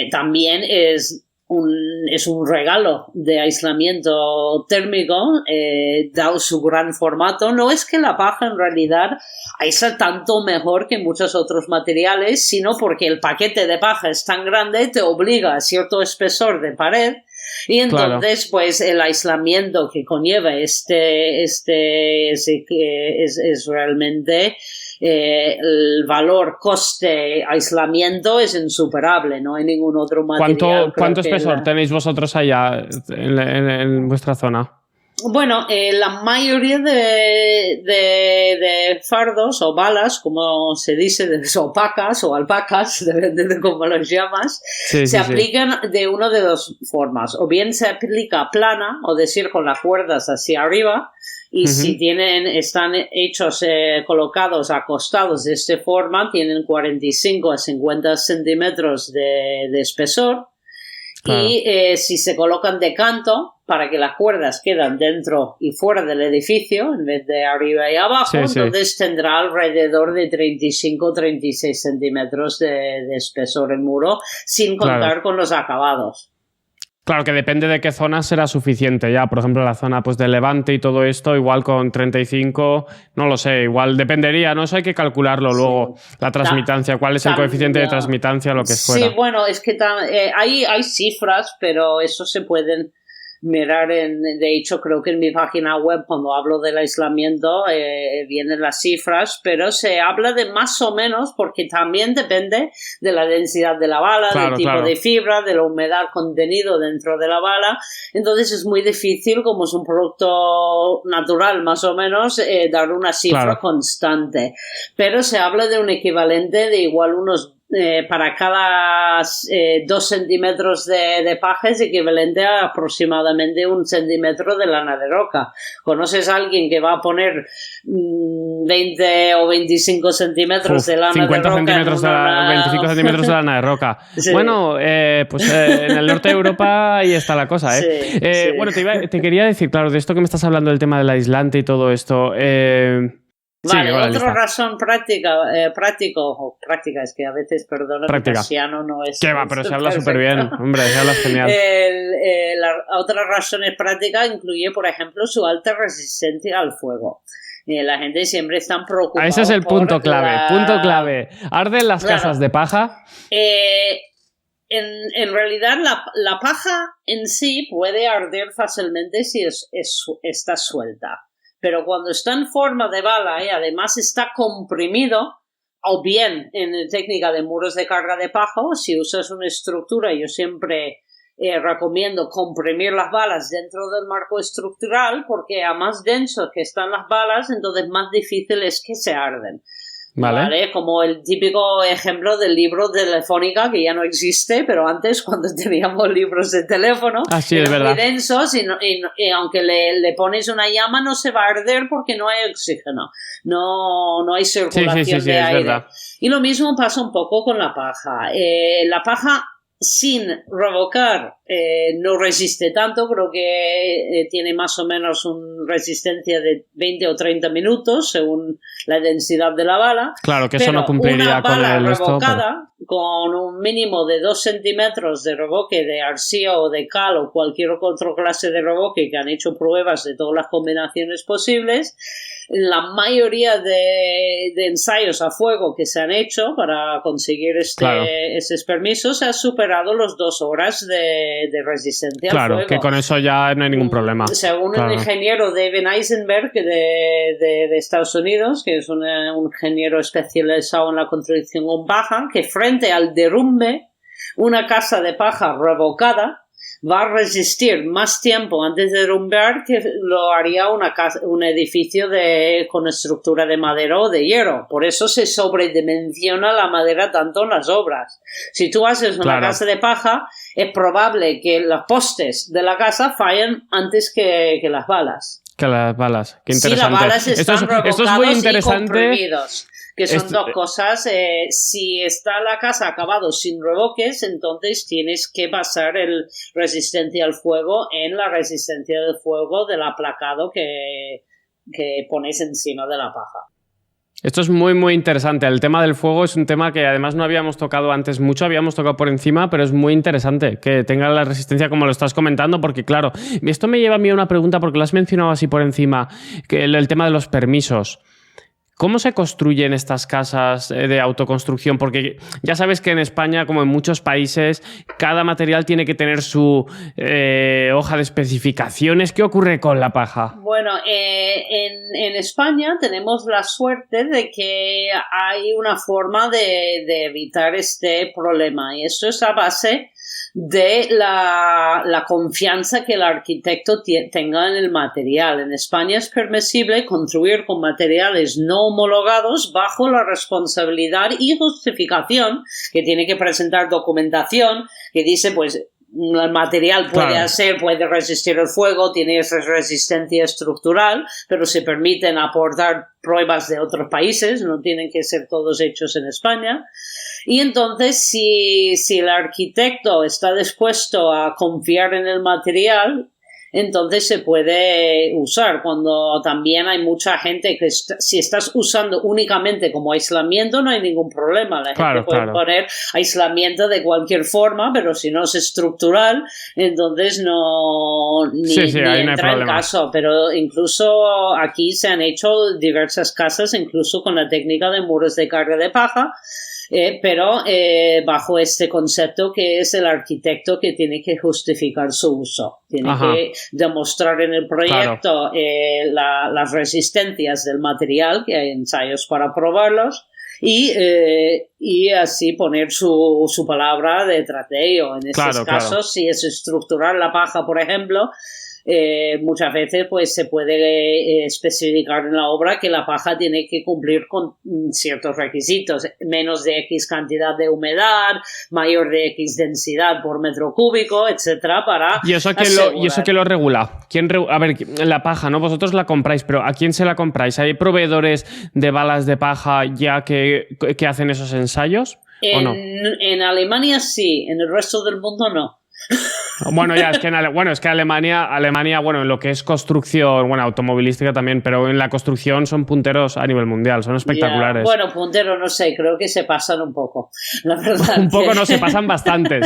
También es un regalo de aislamiento térmico, dado su gran formato. No es que la paja en realidad aísla tanto mejor que muchos otros materiales, sino porque el paquete de paja es tan grande, te obliga a cierto espesor de pared. Y entonces, claro, pues el aislamiento que conlleva es realmente el valor coste-aislamiento es insuperable, no hay ningún otro material. ¿Cuánto espesor tenéis vosotros allá en vuestra zona? Bueno, la mayoría de fardos o balas, como se dice, o pacas o alpacas, depende de cómo los llamas, se aplican de una de dos formas. O bien se aplica plana, o decir con las cuerdas hacia arriba, y si están hechos, colocados acostados de esta forma, tienen 45 a 50 centímetros de espesor. Claro. Y si se colocan de canto, para que las cuerdas quedan dentro y fuera del edificio, en vez de arriba y abajo, entonces tendrá alrededor de 35-36 centímetros de espesor el muro, sin contar con los acabados. Claro, que depende de qué zona será suficiente ya. Por ejemplo, la zona pues de Levante y todo esto, igual con 35, no lo sé, igual dependería, ¿no? Eso hay que calcularlo luego, la transmitancia, cuál es el coeficiente de transmitancia, lo que fuera. Sí, bueno, es que hay cifras, pero eso se pueden mirar de hecho creo que en mi página web cuando hablo del aislamiento vienen las cifras, pero se habla de más o menos porque también depende de la densidad de la bala, del tipo de fibra, de la humedad contenido dentro de la bala. Entonces es muy difícil, como es un producto natural más o menos, dar una cifra constante, pero se habla de un equivalente de igual unos para cada 2 centímetros de paja es equivalente a aproximadamente 1 centímetro de lana de roca. ¿Conoces a alguien que va a poner 20 o 25 centímetros de lana de roca? 50 centímetros 25 centímetros de lana de roca. Sí. Bueno, pues en el norte de Europa ahí está la cosa, ¿eh? Bueno, te quería decir, claro, de esto que me estás hablando del tema del aislante y todo esto... Vale, otra razón práctica, es que a veces, perdona, el castellano no es... ¿Qué va? Pero se habla súper bien, hombre, se habla genial. La otra razón práctica incluye, por ejemplo, su alta resistencia al fuego. La gente siempre está preocupada. Ese es el punto clave. ¿Arden las casas de paja? En realidad, la paja en sí puede arder fácilmente si está suelta. Pero cuando está en forma de bala y además está comprimido, o bien en técnica de muros de carga de paja, si usas una estructura, yo siempre recomiendo comprimir las balas dentro del marco estructural, porque a más denso que están las balas, entonces más difícil es que se arden. ¿Vale? Como el típico ejemplo del libro de Telefónica, que ya no existe, pero antes cuando teníamos libros de teléfono, eran muy densos y aunque le pones una llama no se va a arder porque no hay oxígeno, no hay circulación de aire. Verdad. Y lo mismo pasa un poco con la paja. La paja sin revocar no resiste tanto, creo que tiene más o menos una resistencia de 20 o 30 minutos según la densidad de la bala. Claro, que eso no cumpliría con el revocada con un mínimo de 2 centímetros de revoque de arcilla o de cal o cualquier otra clase de revoque que han hecho pruebas de todas las combinaciones posibles, la mayoría de ensayos a fuego que se han hecho para conseguir estos permisos ha superado los 2 horas de resistencia al fuego. Claro, que con eso ya no hay ningún problema. Según el ingeniero David Eisenberg de Estados Unidos, que es un ingeniero especializado en la construcción con paja, que frente al derrumbe, una casa de paja revocada va a resistir más tiempo antes de derrumbar que lo haría un edificio con estructura de madera o de hierro. Por eso se sobredimensiona la madera tanto en las obras. Si tú haces una casa de paja, es probable que los postes de la casa fallen antes que las balas. Que las balas. Qué interesante. Sí, las balas están revocados esto es muy interesante. Y comprimidos. Que son dos cosas. Si está la casa acabado sin revoques, entonces tienes que basar el resistencia al fuego en la resistencia del fuego del aplacado que pones encima de la paja. Esto es muy, muy interesante. El tema del fuego es un tema que además no habíamos tocado antes mucho, habíamos tocado por encima, pero es muy interesante que tenga la resistencia como lo estás comentando, porque claro, esto me lleva a mí a una pregunta, porque lo has mencionado así por encima, que el tema de los permisos. ¿Cómo se construyen estas casas de autoconstrucción? Porque ya sabes que en España, como en muchos países, cada material tiene que tener su hoja de especificaciones. ¿Qué ocurre con la paja? Bueno, en España tenemos la suerte de que hay una forma de evitar este problema, y eso es a base de la confianza que el arquitecto tenga en el material. En España es permisible construir con materiales no homologados bajo la responsabilidad y justificación que tiene que presentar documentación que dice, pues, el material puede resistir el fuego, tiene esa resistencia estructural, pero se permiten aportar pruebas de otros países, no tienen que ser todos hechos en España. Y entonces, si el arquitecto está dispuesto a confiar en el material, entonces se puede usar. Cuando también hay mucha gente que si estás usando únicamente como aislamiento, no hay ningún problema. La gente puede poner aislamiento de cualquier forma, pero si no es estructural, entonces no entra en caso. Pero incluso aquí se han hecho diversas casas, incluso con la técnica de muros de carga de paja, pero bajo este concepto que es el arquitecto que tiene que justificar su uso. Tiene que demostrar en el proyecto las resistencias del material, que hay ensayos para probarlos, y así poner su palabra detrás de ello. En estos casos, si es estructural la paja, por ejemplo, muchas veces pues se puede especificar en la obra que la paja tiene que cumplir con ciertos requisitos, menos de X cantidad de humedad, mayor de X densidad por metro cúbico, etcétera, para ¿Y eso que lo regula? A ver, la paja, ¿no? Vosotros la compráis, pero ¿a quién se la compráis? ¿Hay proveedores de balas de paja ya que hacen esos ensayos? ¿O no? En Alemania sí, en el resto del mundo no. Bueno, ya, es que Alemania, bueno, en lo que es construcción, bueno, automovilística también, pero en la construcción son punteros a nivel mundial, son espectaculares. Bueno, punteros, no sé, creo que se pasan un poco, la verdad. Un poco no, se pasan bastante.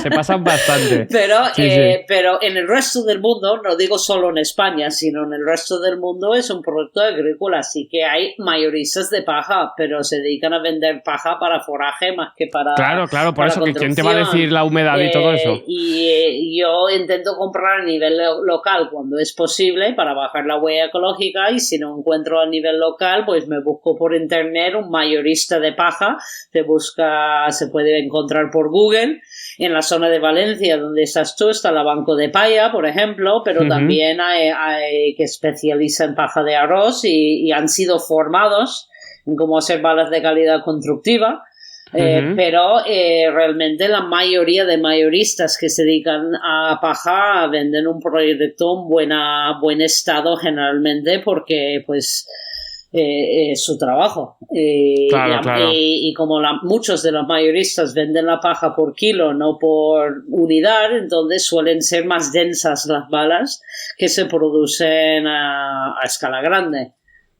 Pero en el resto del mundo, no digo solo en España, sino en el resto del mundo es un producto agrícola, así que hay mayoristas de paja, pero se dedican a vender paja para foraje más que para Claro, por eso, que ¿quién te va a decir la humedad y todo eso? Y yo intento comprar a nivel local cuando es posible para bajar la huella ecológica, y si no encuentro a nivel local, pues me busco por internet un mayorista de paja. Se puede encontrar por Google. En la zona de Valencia, donde estás tú, está la Banco de Paya, por ejemplo, pero también hay que especializan en paja de arroz y han sido formados en cómo hacer balas de calidad constructiva. Pero realmente la mayoría de mayoristas que se dedican a paja venden un proyecto en buen estado generalmente, porque pues es su trabajo. Y como muchos de los mayoristas venden la paja por kilo, no por unidad, entonces suelen ser más densas las balas que se producen a escala grande.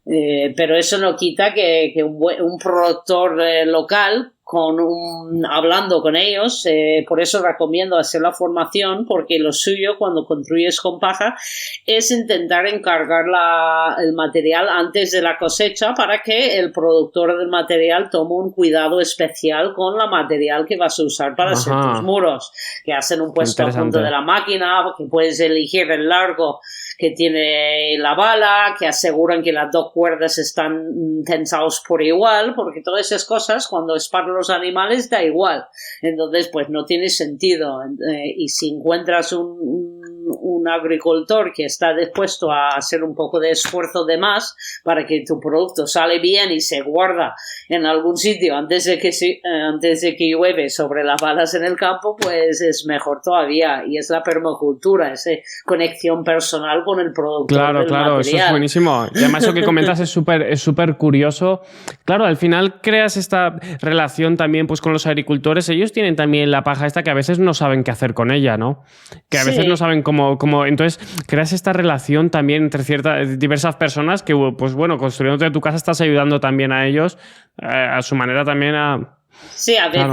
Pero eso no quita que un productor local hablando con ellos, por eso recomiendo hacer la formación, porque lo suyo cuando construyes con paja es intentar encargar el material antes de la cosecha para que el productor del material tome un cuidado especial con la material que vas a usar para hacer tus muros, que hacen un puesto a punto de la máquina, que puedes elegir el largo que tiene la bala, que aseguran que las dos cuerdas están tensados por igual, porque todas esas cosas cuando es para los animales da igual, entonces pues no tiene sentido. Y si encuentras un agricultor que está dispuesto a hacer un poco de esfuerzo de más para que tu producto sale bien y se guarda en algún sitio antes de que llueve sobre las balas en el campo, pues es mejor todavía, y es la permacultura, esa conexión personal con el productor del Claro, material. eso es buenísimo. Y además eso que comentas es súper curioso. Claro, al final creas esta relación también pues con los agricultores. Ellos tienen también la paja esta que a veces no saben qué hacer con ella, ¿no? Que a veces no saben cómo... Entonces creas esta relación también entre diversas personas que, pues bueno, construyéndote tu casa estás ayudando también a ellos a su manera también a... Sí, a veces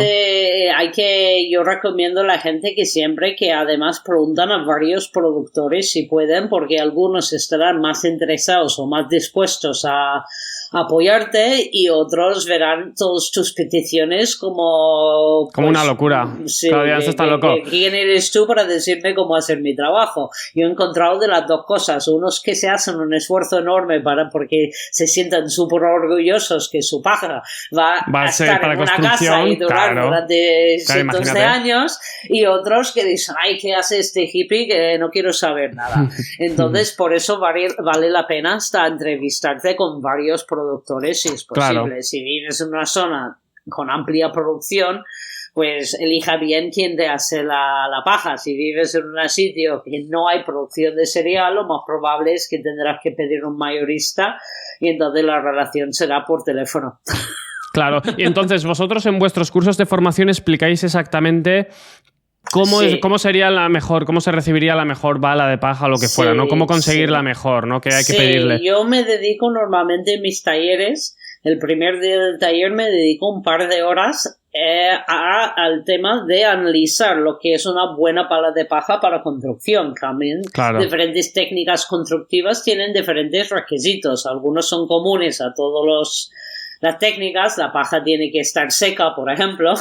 yo recomiendo a la gente que además preguntan a varios productores si pueden, porque algunos estarán más interesados o más dispuestos a apoyarte y otros verán todas tus peticiones como una locura. Sí, cada día está loco. ¿Quién eres tú para decirme cómo hacer mi trabajo? Yo he encontrado de las dos cosas, unos que se hacen un esfuerzo enorme porque se sientan súper orgullosos que su paja va a estar en una casa y durar durante cientos de años, y otros que dicen, ay, ¿qué hace este hippie? Que no quiero saber nada. Entonces por eso vale la pena hasta entrevistarte con varios productores si es posible. Si vives en una zona con amplia producción, pues elija bien quién te hace la paja. Si vives en un sitio que no hay producción de cereal, lo más probable es que tendrás que pedir un mayorista y entonces la relación será por teléfono. Claro, y entonces vosotros en vuestros cursos de formación explicáis exactamente cómo sería la mejor, cómo se recibiría la mejor bala de paja o lo que fuera, ¿no? Cómo conseguir la mejor, ¿no? Que hay que pedirle. Yo me dedico normalmente en mis talleres, el primer día del taller me dedico un par de horas al tema de analizar lo que es una buena pala de paja para construcción. También diferentes técnicas constructivas tienen diferentes requisitos. Algunos son comunes a todos las técnicas. La paja tiene que estar seca, por ejemplo,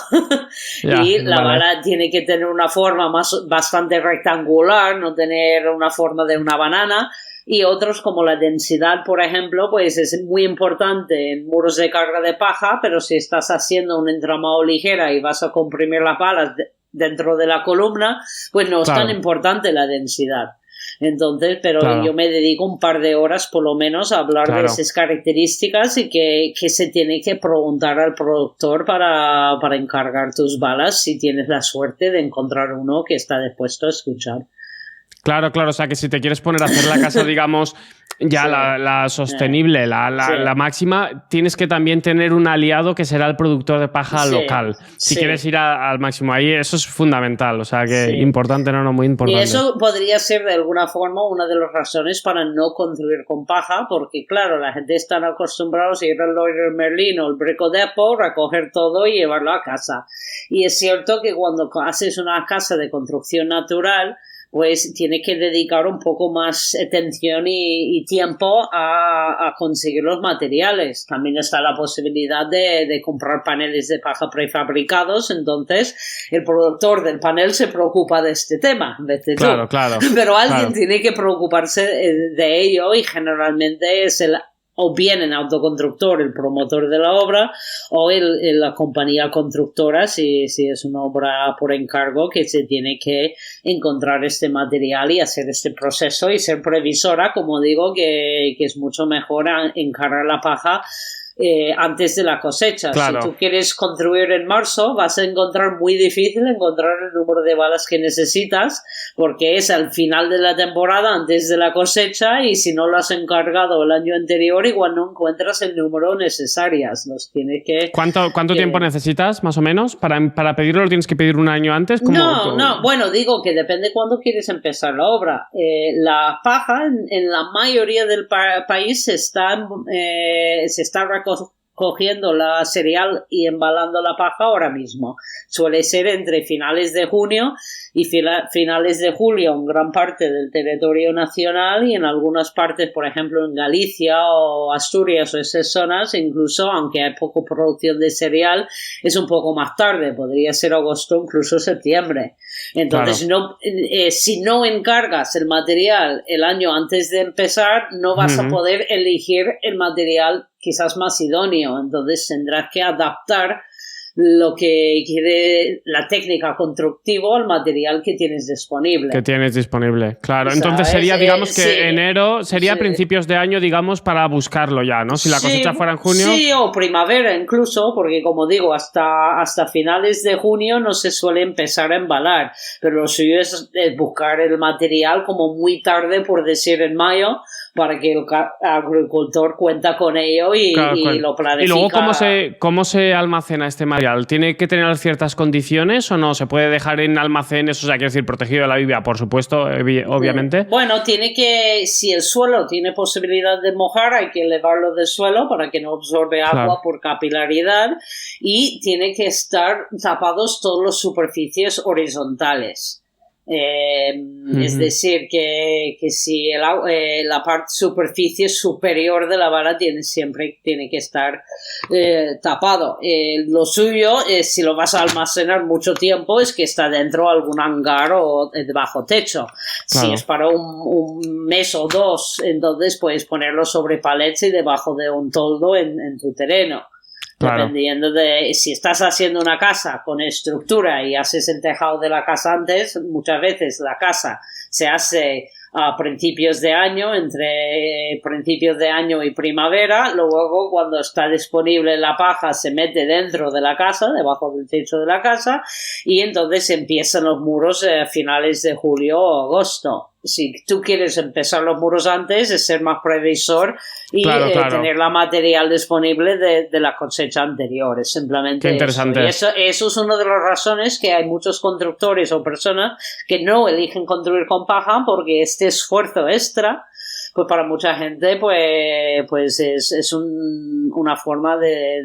y la bala tiene que tener una forma bastante rectangular, no tener una forma de una banana. Y otros, como la densidad, por ejemplo, pues es muy importante en muros de carga de paja, pero si estás haciendo un entramado ligera y vas a comprimir las balas dentro de la columna, pues no es tan importante la densidad. Entonces, pero yo me dedico un par de horas por lo menos a hablar de esas características y que se tiene que preguntar al productor para encargar tus balas, si tienes la suerte de encontrar uno que está dispuesto a escuchar. Claro, o sea que si te quieres poner a hacer la casa, digamos, ya la sostenible, la máxima, tienes que también tener un aliado que será el productor de paja local. Si quieres ir al máximo ahí, eso es fundamental, o sea que importante, muy importante. Y eso podría ser de alguna forma una de las razones para no construir con paja, porque claro, la gente está acostumbrada a ir al Leroy Merlin o el Brico Dépôt, recoger todo y llevarlo a casa. Y es cierto que cuando haces una casa de construcción natural, pues tiene que dedicar un poco más atención y tiempo a conseguir los materiales. También está la posibilidad de comprar paneles de paja prefabricados, entonces el productor del panel se preocupa de este tema, en vez de tú. Claro. Pero alguien tiene que preocuparse de ello, y generalmente es o bien el autoconstructor, el promotor de la obra, o la compañía constructora, si es una obra por encargo, que se tiene que encontrar este material y hacer este proceso y ser previsora, como digo, que es mucho mejor encargar la paja antes de la cosecha. Si tú quieres construir en marzo, vas a encontrar muy difícil encontrar el número de balas que necesitas, porque es al final de la temporada, antes de la cosecha, y si no lo has encargado el año anterior, igual no encuentras el número necesarias. Los tienes que... ¿Cuánto tiempo necesitas, más o menos? ¿Para pedirlo lo tienes que pedir un año antes? No, bueno, digo que depende cuándo quieres empezar la obra. La paja en la mayoría del país se está cogiendo la cereal y embalando la paja ahora mismo. Suele ser entre finales de junio y finales de julio en gran parte del territorio nacional, y en algunas partes, por ejemplo en Galicia o Asturias o esas zonas, incluso aunque hay poca producción de cereal, es un poco más tarde, podría ser agosto, incluso septiembre. Entonces, claro, si no encargas el material el año antes de empezar, no vas a poder elegir el material quizás más idóneo. Entonces tendrás que adaptar lo que quiere la técnica constructiva al material que tienes disponible. Claro. Entonces sería, digamos que sí, enero sería sí, principios de año, digamos, para buscarlo ya, ¿no? Si la cosecha fuera en junio. Sí, o primavera incluso, porque como digo, hasta finales de junio no se suele empezar a embalar, pero lo suyo es buscar el material como muy tarde, por decir en mayo, para que el agricultor cuenta con ello y lo planifica. Y luego, ¿cómo se almacena este material? ¿Tiene que tener ciertas condiciones o no? ¿Se puede dejar en almacenes? O sea, quiero decir, protegido de la lluvia, por supuesto, obviamente. Bueno, si el suelo tiene posibilidad de mojar, hay que elevarlo del suelo para que no absorbe agua por capilaridad, y tiene que estar tapados todas las superficies horizontales. Es decir, que si la superficie superior de la vara siempre tiene que estar tapado. Lo suyo es, si lo vas a almacenar mucho tiempo, es que está dentro de algún hangar o bajo techo. Claro. Si es para un mes o dos, entonces puedes ponerlo sobre palets y debajo de un toldo en tu terreno. Claro. Dependiendo de si estás haciendo una casa con estructura y haces el tejado de la casa antes, muchas veces la casa se hace a principios de año, entre principios de año y primavera. Luego, cuando está disponible la paja, se mete dentro de la casa, debajo del techo de la casa, y entonces empiezan los muros a finales de julio o agosto. Si tú quieres empezar los muros antes, es ser más previsor y tener la material disponible de la cosecha anterior. Es simplemente interesante. Eso. Y eso es una de las razones que hay muchos constructores o personas que no eligen construir con paja, porque este esfuerzo extra, pues para mucha gente pues es una forma de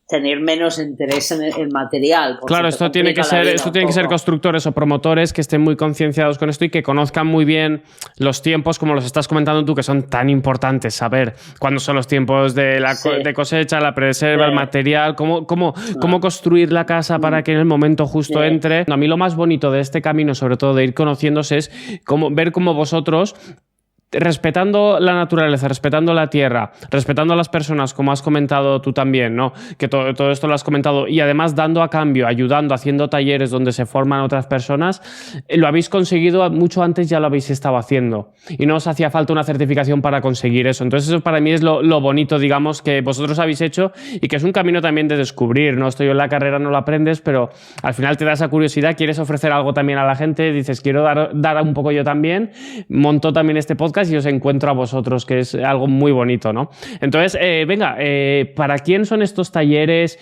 tener menos interés en el material. Claro, esto tiene que ser constructores o promotores que estén muy concienciados con esto y que conozcan muy bien los tiempos, como los estás comentando tú, que son tan importantes, saber cuándo son los tiempos de cosecha, la preserva, el material, cómo construir la casa para que en el momento justo entre. A mí lo más bonito de este camino, sobre todo de ir conociéndose, es ver cómo vosotros, respetando la naturaleza, respetando la tierra, respetando a las personas, como has comentado tú también, ¿no? Que todo esto lo has comentado, y además dando a cambio, ayudando, haciendo talleres donde se forman otras personas, lo habéis conseguido mucho antes, ya lo habéis estado haciendo y no os hacía falta una certificación para conseguir eso. Entonces eso para mí es lo bonito, digamos, que vosotros habéis hecho, y que es un camino también de descubrir, ¿no? Esto yo en la carrera no lo aprendes, pero al final te da esa curiosidad, quieres ofrecer algo también a la gente, dices, quiero dar un poco yo también, monto también este podcast y os encuentro a vosotros, que es algo muy bonito, ¿no? Entonces, venga, ¿para quién son estos talleres?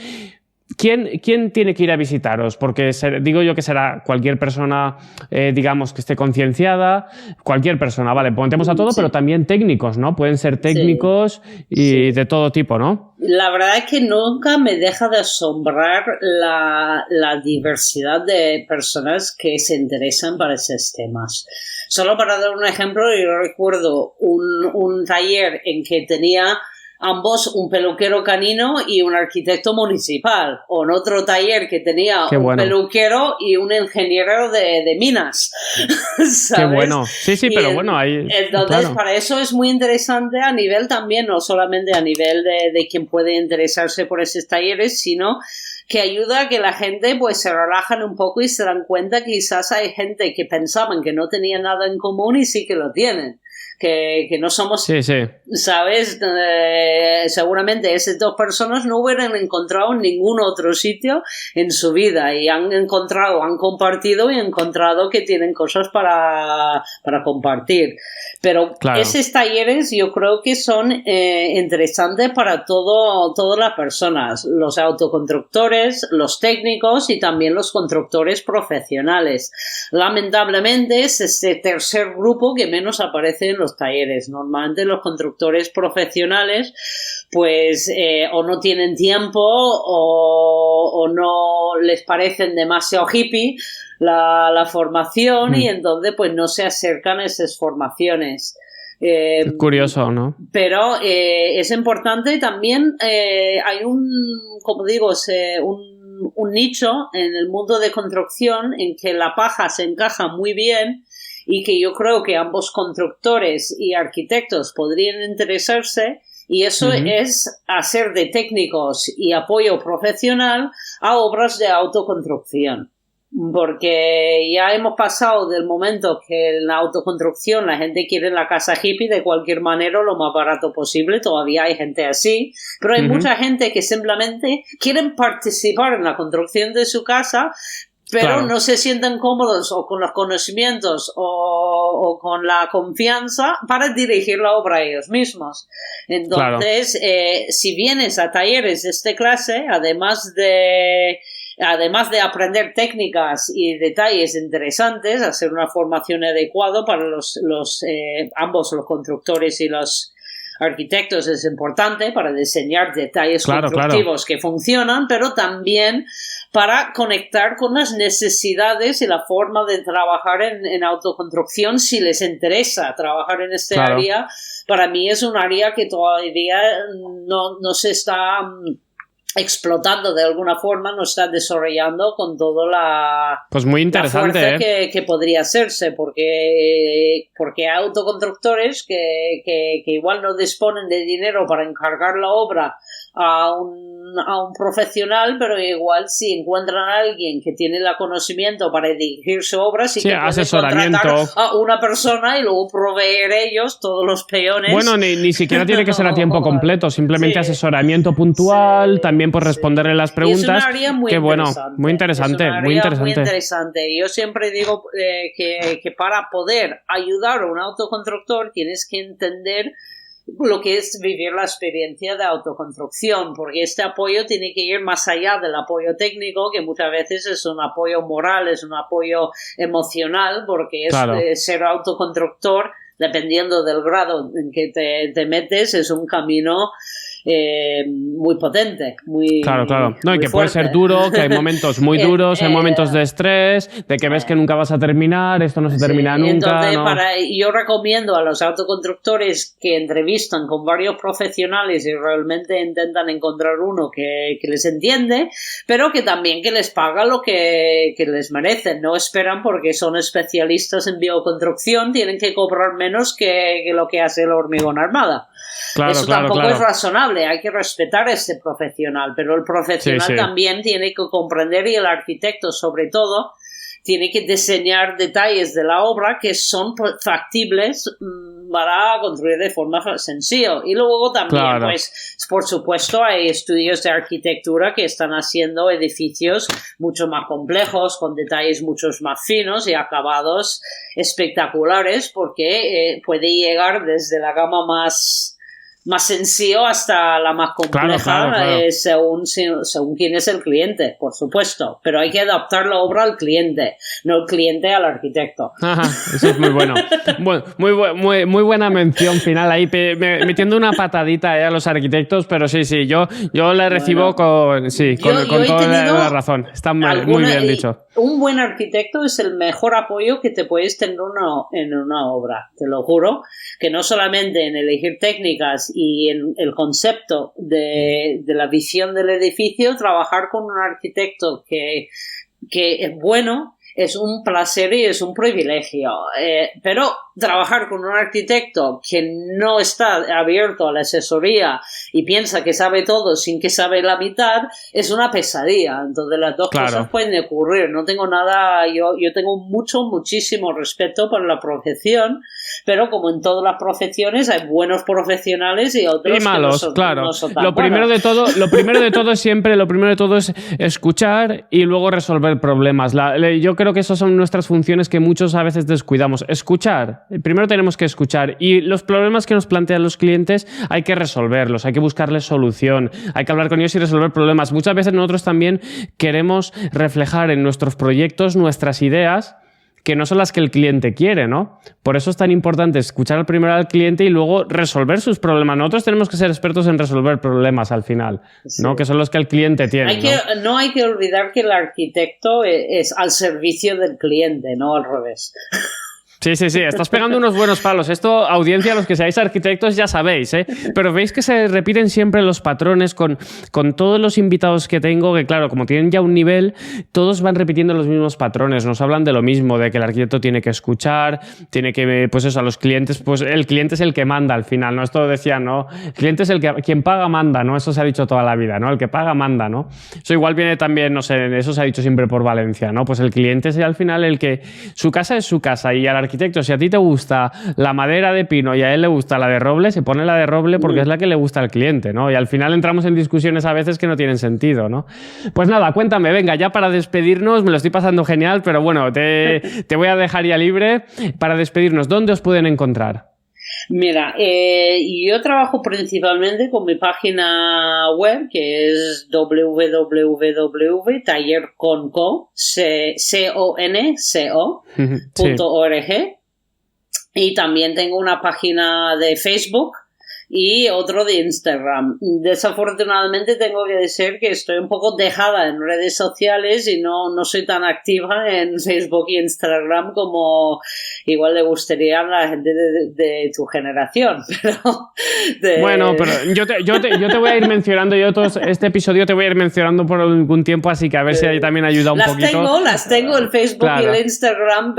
¿Quién tiene que ir a visitaros? Porque digo yo que será cualquier persona, digamos, que esté concienciada, cualquier persona, vale, ponemos a todo, pero también técnicos, ¿no? Pueden ser técnicos y de todo tipo, ¿no? La verdad es que nunca me deja de asombrar la diversidad de personas que se interesan para esos temas. Solo para dar un ejemplo, yo recuerdo un taller en que tenía ambos un peluquero canino y un arquitecto municipal, o en otro taller que tenía peluquero y un ingeniero de minas. ¿Sabes? Qué bueno. Sí, pero bueno, ahí... Entonces, para eso es muy interesante a nivel también, no solamente a nivel de quien puede interesarse por esos talleres, sino que ayuda a que la gente pues se relajan un poco y se dan cuenta que quizás hay gente que pensaban que no tenía nada en común y sí que lo tienen. Que no somos, ¿sabes? Seguramente esas dos personas no hubieran encontrado en ningún otro sitio en su vida, y han compartido y encontrado que tienen cosas para compartir. Pero esos talleres yo creo que son interesantes para todas las personas, los autoconstructores, los técnicos y también los constructores profesionales. Lamentablemente es este tercer grupo que menos aparece en los los talleres. Normalmente los constructores profesionales pues o no tienen tiempo o no les parecen demasiado hippie la formación y entonces pues no se acercan a esas formaciones. Es curioso, ¿no? Pero es importante también, hay como digo, un nicho en el mundo de construcción en que la paja se encaja muy bien y que yo creo que ambos constructores y arquitectos podrían interesarse, y eso es hacer de técnicos y apoyo profesional a obras de autoconstrucción. Porque ya hemos pasado del momento que en la autoconstrucción la gente quiere la casa hippie de cualquier manera lo más barato posible, todavía hay gente así, pero hay mucha gente que simplemente quieren participar en la construcción de su casa, pero no se sienten cómodos o con los conocimientos o con la confianza para dirigir la obra ellos mismos. Entonces, si vienes a talleres de esta clase, además de aprender técnicas y detalles interesantes, hacer una formación adecuada para ambos los constructores y los arquitectos es importante para diseñar detalles constructivos que funcionan, pero también para conectar con las necesidades y la forma de trabajar en autoconstrucción si les interesa trabajar en este área. Para mí es un área que todavía no se está explotando de alguna forma, no está desarrollando con toda la, pues muy interesante, la fuerza que podría hacerse, porque hay autoconstructores que igual no disponen de dinero para encargar la obra a un profesional, pero igual si encuentran a alguien que tiene el conocimiento para dirigir su obra, sí que pueden contratar a una persona y luego proveer ellos todos los peones. Bueno, ni siquiera tiene que ser a tiempo completo, simplemente asesoramiento puntual, también por responderle las preguntas. Es un área muy interesante. Muy interesante. Yo siempre digo que para poder ayudar a un autoconstructor tienes que entender lo que es vivir la experiencia de autoconstrucción, porque este apoyo tiene que ir más allá del apoyo técnico, que muchas veces es un apoyo moral, es un apoyo emocional, porque es ser autoconstructor, dependiendo del grado en que te metes, es un camino muy potente, muy claro. No, y que fuerte. puede ser duro, que hay momentos muy duros, hay momentos de estrés, de que ves que nunca vas a terminar, esto no se termina nunca. Entonces, yo recomiendo a los autoconstructores que entrevistan con varios profesionales y realmente intentan encontrar uno que les entiende, pero que también que les paga lo que les merecen. No esperan porque son especialistas en bioconstrucción, tienen que cobrar menos que lo que hace la hormigón armada. Eso tampoco es razonable, hay que respetar a este profesional, pero el profesional también tiene que comprender, y el arquitecto sobre todo tiene que diseñar detalles de la obra que son factibles para construir de forma sencilla. Y luego también, pues, por supuesto, hay estudios de arquitectura que están haciendo edificios mucho más complejos, con detalles mucho más finos y acabados espectaculares, porque puede llegar desde la gama más sencillo hasta la más compleja, según quién es el cliente, por supuesto. Pero hay que adaptar la obra al cliente, no el cliente al arquitecto. Ajá, eso es muy bueno. Muy buena mención final ahí, metiendo una patadita a los arquitectos, pero sí, yo la recibo con toda la razón. Está muy bien dicho. Un buen arquitecto es el mejor apoyo que te puedes tener en una obra, te lo juro, que no solamente en elegir técnicas y en el concepto de la visión del edificio, trabajar con un arquitecto que es bueno, es un placer y es un privilegio. Pero trabajar con un arquitecto que no está abierto a la asesoría y piensa que sabe todo sin que sabe la mitad, es una pesadilla. Entonces las dos cosas pueden ocurrir. No tengo nada, yo tengo muchísimo respeto por la profesión, pero como en todas las profesiones hay buenos profesionales y otros y malos, que no son tan lo primero buenos. lo primero de todo es escuchar y luego resolver problemas. Yo creo que esas son nuestras funciones que muchos a veces descuidamos. Escuchar. Primero tenemos que escuchar, y los problemas que nos plantean los clientes hay que resolverlos, hay que buscarles solución, hay que hablar con ellos y resolver problemas. Muchas veces nosotros también queremos reflejar en nuestros proyectos nuestras ideas, que no son las que el cliente quiere, ¿no? Por eso es tan importante escuchar primero al cliente y luego resolver sus problemas. Nosotros tenemos que ser expertos en resolver problemas al final, ¿no? Que son los que el cliente tiene. No hay que olvidar que el arquitecto es al servicio del cliente, no al revés. Sí, estás pegando unos buenos palos. Esto, audiencia, los que seáis arquitectos ya sabéis, ¿eh? Pero veis que se repiten siempre los patrones con todos los invitados que tengo, que claro, como tienen ya un nivel, todos van repitiendo los mismos patrones. Nos hablan de lo mismo, de que el arquitecto tiene que escuchar, tiene que, pues eso, a los clientes, pues el cliente es el que manda al final, ¿no? Esto decía, ¿no? El cliente es quien paga manda, ¿no? Eso se ha dicho toda la vida, ¿no? El que paga manda, ¿no? Eso igual viene también, no sé, eso se ha dicho siempre por Valencia, ¿no? Pues el cliente es al final el que, su casa es su casa y al arquitecto, si a ti te gusta la madera de pino y a él le gusta la de roble, se pone la de roble porque es la que le gusta al cliente, ¿no? Y al final entramos en discusiones a veces que no tienen sentido, ¿no? Pues nada, cuéntame, venga, ya para despedirnos, me lo estoy pasando genial, pero bueno, te voy a dejar ya libre para despedirnos. ¿Dónde os pueden encontrar? Mira, yo trabajo principalmente con mi página web, que es www.tallerconco.org. Y también tengo una página de Facebook y otro de Instagram. Desafortunadamente tengo que decir que estoy un poco dejada en redes sociales y no soy tan activa en Facebook y Instagram como igual le gustaría a la gente de tu generación. Bueno, pero yo te voy a ir mencionando, este episodio te voy a ir mencionando por algún tiempo, así que a ver si ahí también ayuda un poquito. Las tengo el Facebook, claro, y el Instagram,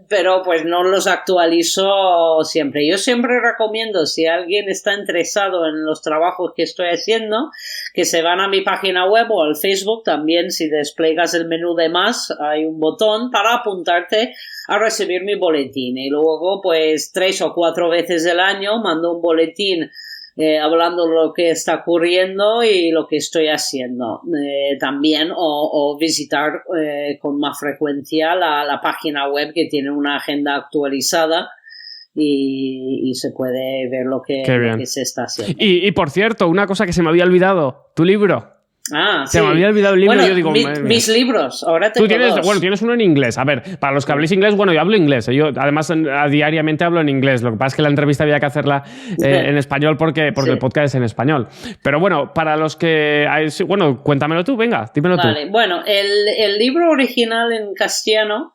pero pues no los actualizo siempre. Yo siempre recomiendo, si alguien está interesado en los trabajos que estoy haciendo, que se van a mi página web o al Facebook. También, si desplegas el menú de más, hay un botón para apuntarte a recibir mi boletín. Y luego, pues 3 o 4 veces al año mando un boletín hablando de lo que está ocurriendo y lo que estoy haciendo también, o visitar con más frecuencia la página web, que tiene una agenda actualizada y se puede ver lo que se está haciendo. Y por cierto, una cosa que se me había olvidado, tu libro. Se me había olvidado el libro. Bueno, yo digo, mis libros, ahora tengo dos. Tienes uno en inglés. A ver, para los que habléis inglés, yo hablo inglés. Yo además diariamente hablo en inglés. Lo que pasa es que la entrevista había que hacerla en español porque el podcast es en español. Pero bueno, para los que... cuéntamelo tú, venga, dímelo tú. Vale, bueno, el libro original en castellano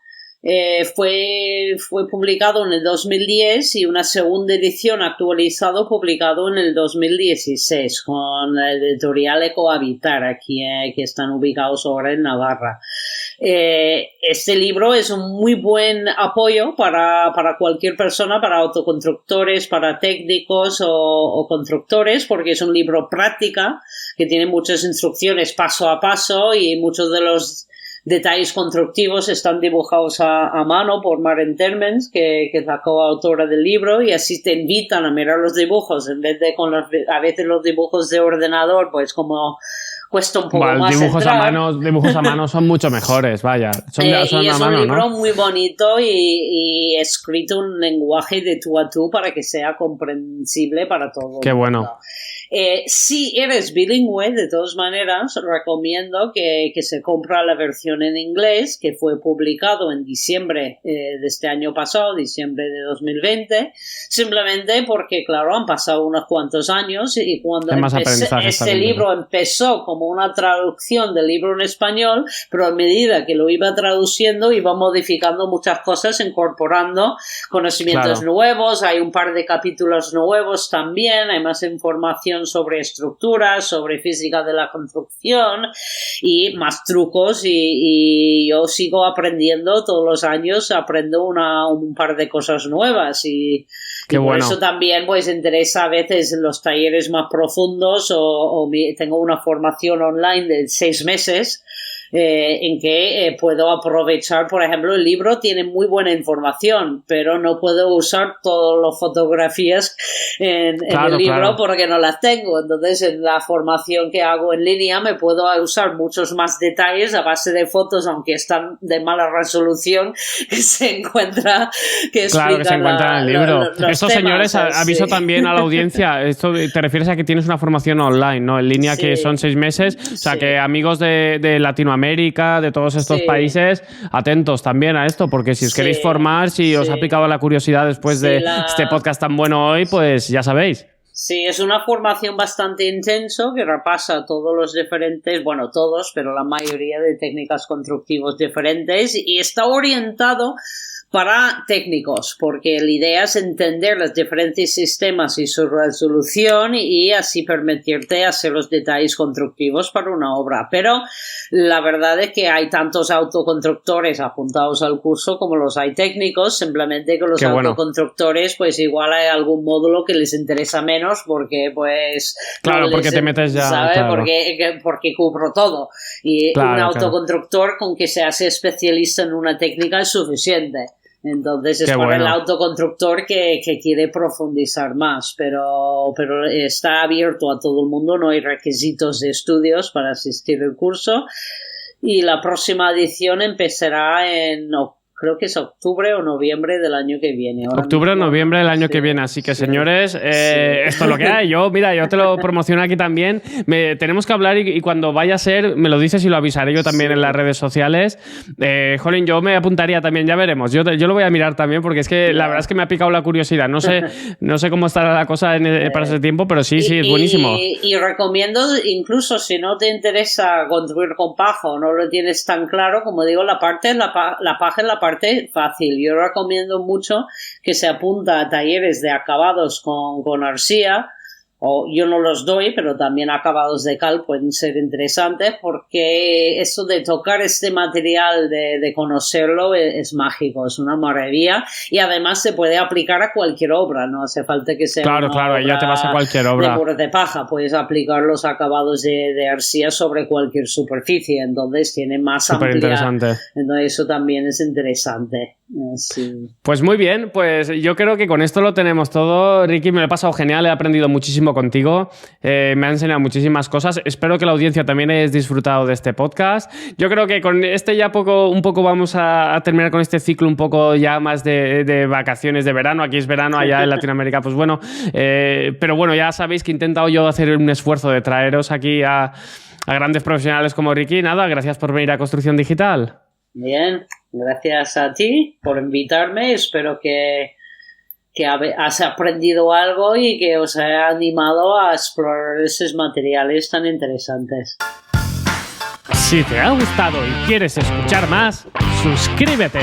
fue publicado en el 2010 y una segunda edición actualizado publicado en el 2016 con la editorial Ecohabitar, aquí que están ubicados ahora en Navarra. Este libro es un muy buen apoyo para cualquier persona, para autoconstructores, para técnicos o constructores, porque es un libro práctica que tiene muchas instrucciones paso a paso y muchos de los detalles constructivos están dibujados a mano por Maren Termens, que es la coautora del libro, y así te invitan a mirar los dibujos en vez de a veces los dibujos de ordenador, pues como cuesta un poco más dibujos a mano son mucho mejores, vaya. Son y a es mano, un libro, ¿no? muy bonito y escrito en un lenguaje de tú a tú para que sea comprensible para todos. Qué bueno. Si eres bilingüe, de todas maneras, recomiendo que se compra la versión en inglés, que fue publicado en diciembre de este año pasado, diciembre de 2020, simplemente porque, claro, han pasado unos cuantos años y cuando este libro empezó como una traducción del libro en español, pero a medida que lo iba traduciendo iba modificando muchas cosas, incorporando conocimientos nuevos, hay un par de capítulos nuevos también, hay más información sobre estructuras, sobre física de la construcción y más trucos y yo sigo aprendiendo todos los años, aprendo un par de cosas nuevas y por eso también pues interesa a veces los talleres más profundos o tengo una formación online de 6 meses en que puedo aprovechar, por ejemplo, el libro tiene muy buena información, pero no puedo usar todas las fotografías en el libro porque no las tengo. Entonces, en la formación que hago en línea me puedo usar muchos más detalles a base de fotos, aunque están de mala resolución, que se encuentra que se encuentra en el libro. Estos señores, aviso también a la audiencia, esto te refieres a que tienes una formación online, ¿no? En línea, que son 6 meses, o sea que amigos de Latinoamérica, Latinoamérica, de todos estos países, atentos también a esto, porque si os queréis formar, si os ha picado la curiosidad después de este podcast tan bueno hoy, pues ya sabéis. Sí, es una formación bastante intenso que repasa todos los diferentes, bueno, todos, pero la mayoría de técnicas constructivas diferentes y está orientado para técnicos, porque la idea es entender los diferentes sistemas y su resolución y así permitirte hacer los detalles constructivos para una obra. Pero la verdad es que hay tantos autoconstructores apuntados al curso como los hay técnicos, simplemente que los autoconstructores pues igual hay algún módulo que les interesa menos porque pues... Claro, no porque te metes ya... ¿sabes? Claro. Porque cubro todo. Y un autoconstructor con que se hace especialista en una técnica es suficiente. Entonces es para el autoconstructor que quiere profundizar más, pero está abierto a todo el mundo, no hay requisitos de estudios para asistir al curso y la próxima edición empezará creo que es octubre o noviembre del año que viene. Octubre o noviembre del año que viene. Así que, señores, esto es lo que hay. Yo te lo promociono aquí también. Tenemos que hablar y cuando vaya a ser, me lo dices y lo avisaré yo también en las redes sociales. Jolín, yo me apuntaría también, ya veremos. Yo lo voy a mirar también porque es que la verdad es que me ha picado la curiosidad. No sé cómo estará la cosa para ese tiempo, pero sí, es buenísimo. Y recomiendo, incluso si no te interesa construir con paja o no lo tienes tan claro, como digo, la paja es la parte fácil. Yo recomiendo mucho que se apunta a talleres de acabados con arcilla, o yo no los doy, pero también acabados de cal pueden ser interesantes porque eso de tocar este material, de conocerlo es mágico, es una maravilla y además se puede aplicar a cualquier obra, no hace falta que sea claro, ya te vas a cualquier obra de muros de paja, puedes aplicar los acabados de arcilla sobre cualquier superficie, entonces tiene más amplitud. Interesante. Entonces eso también es interesante. Sí. Pues muy bien, pues yo creo que con esto lo tenemos todo. Ricky, me lo he pasado genial, he aprendido muchísimo contigo, me ha enseñado muchísimas cosas. Espero que la audiencia también haya disfrutado de este podcast. Yo creo que con este ya un poco vamos a terminar con este ciclo un poco ya más de vacaciones de verano. Aquí es verano, allá en Latinoamérica pues bueno, pero bueno, ya sabéis que he intentado yo hacer un esfuerzo de traeros aquí a grandes profesionales como Ricky. Nada, gracias por venir a Construcción Digital. Bien, gracias a ti por invitarme. Espero que has aprendido algo y que os haya animado a explorar esos materiales tan interesantes. Si te ha gustado y quieres escuchar más, suscríbete.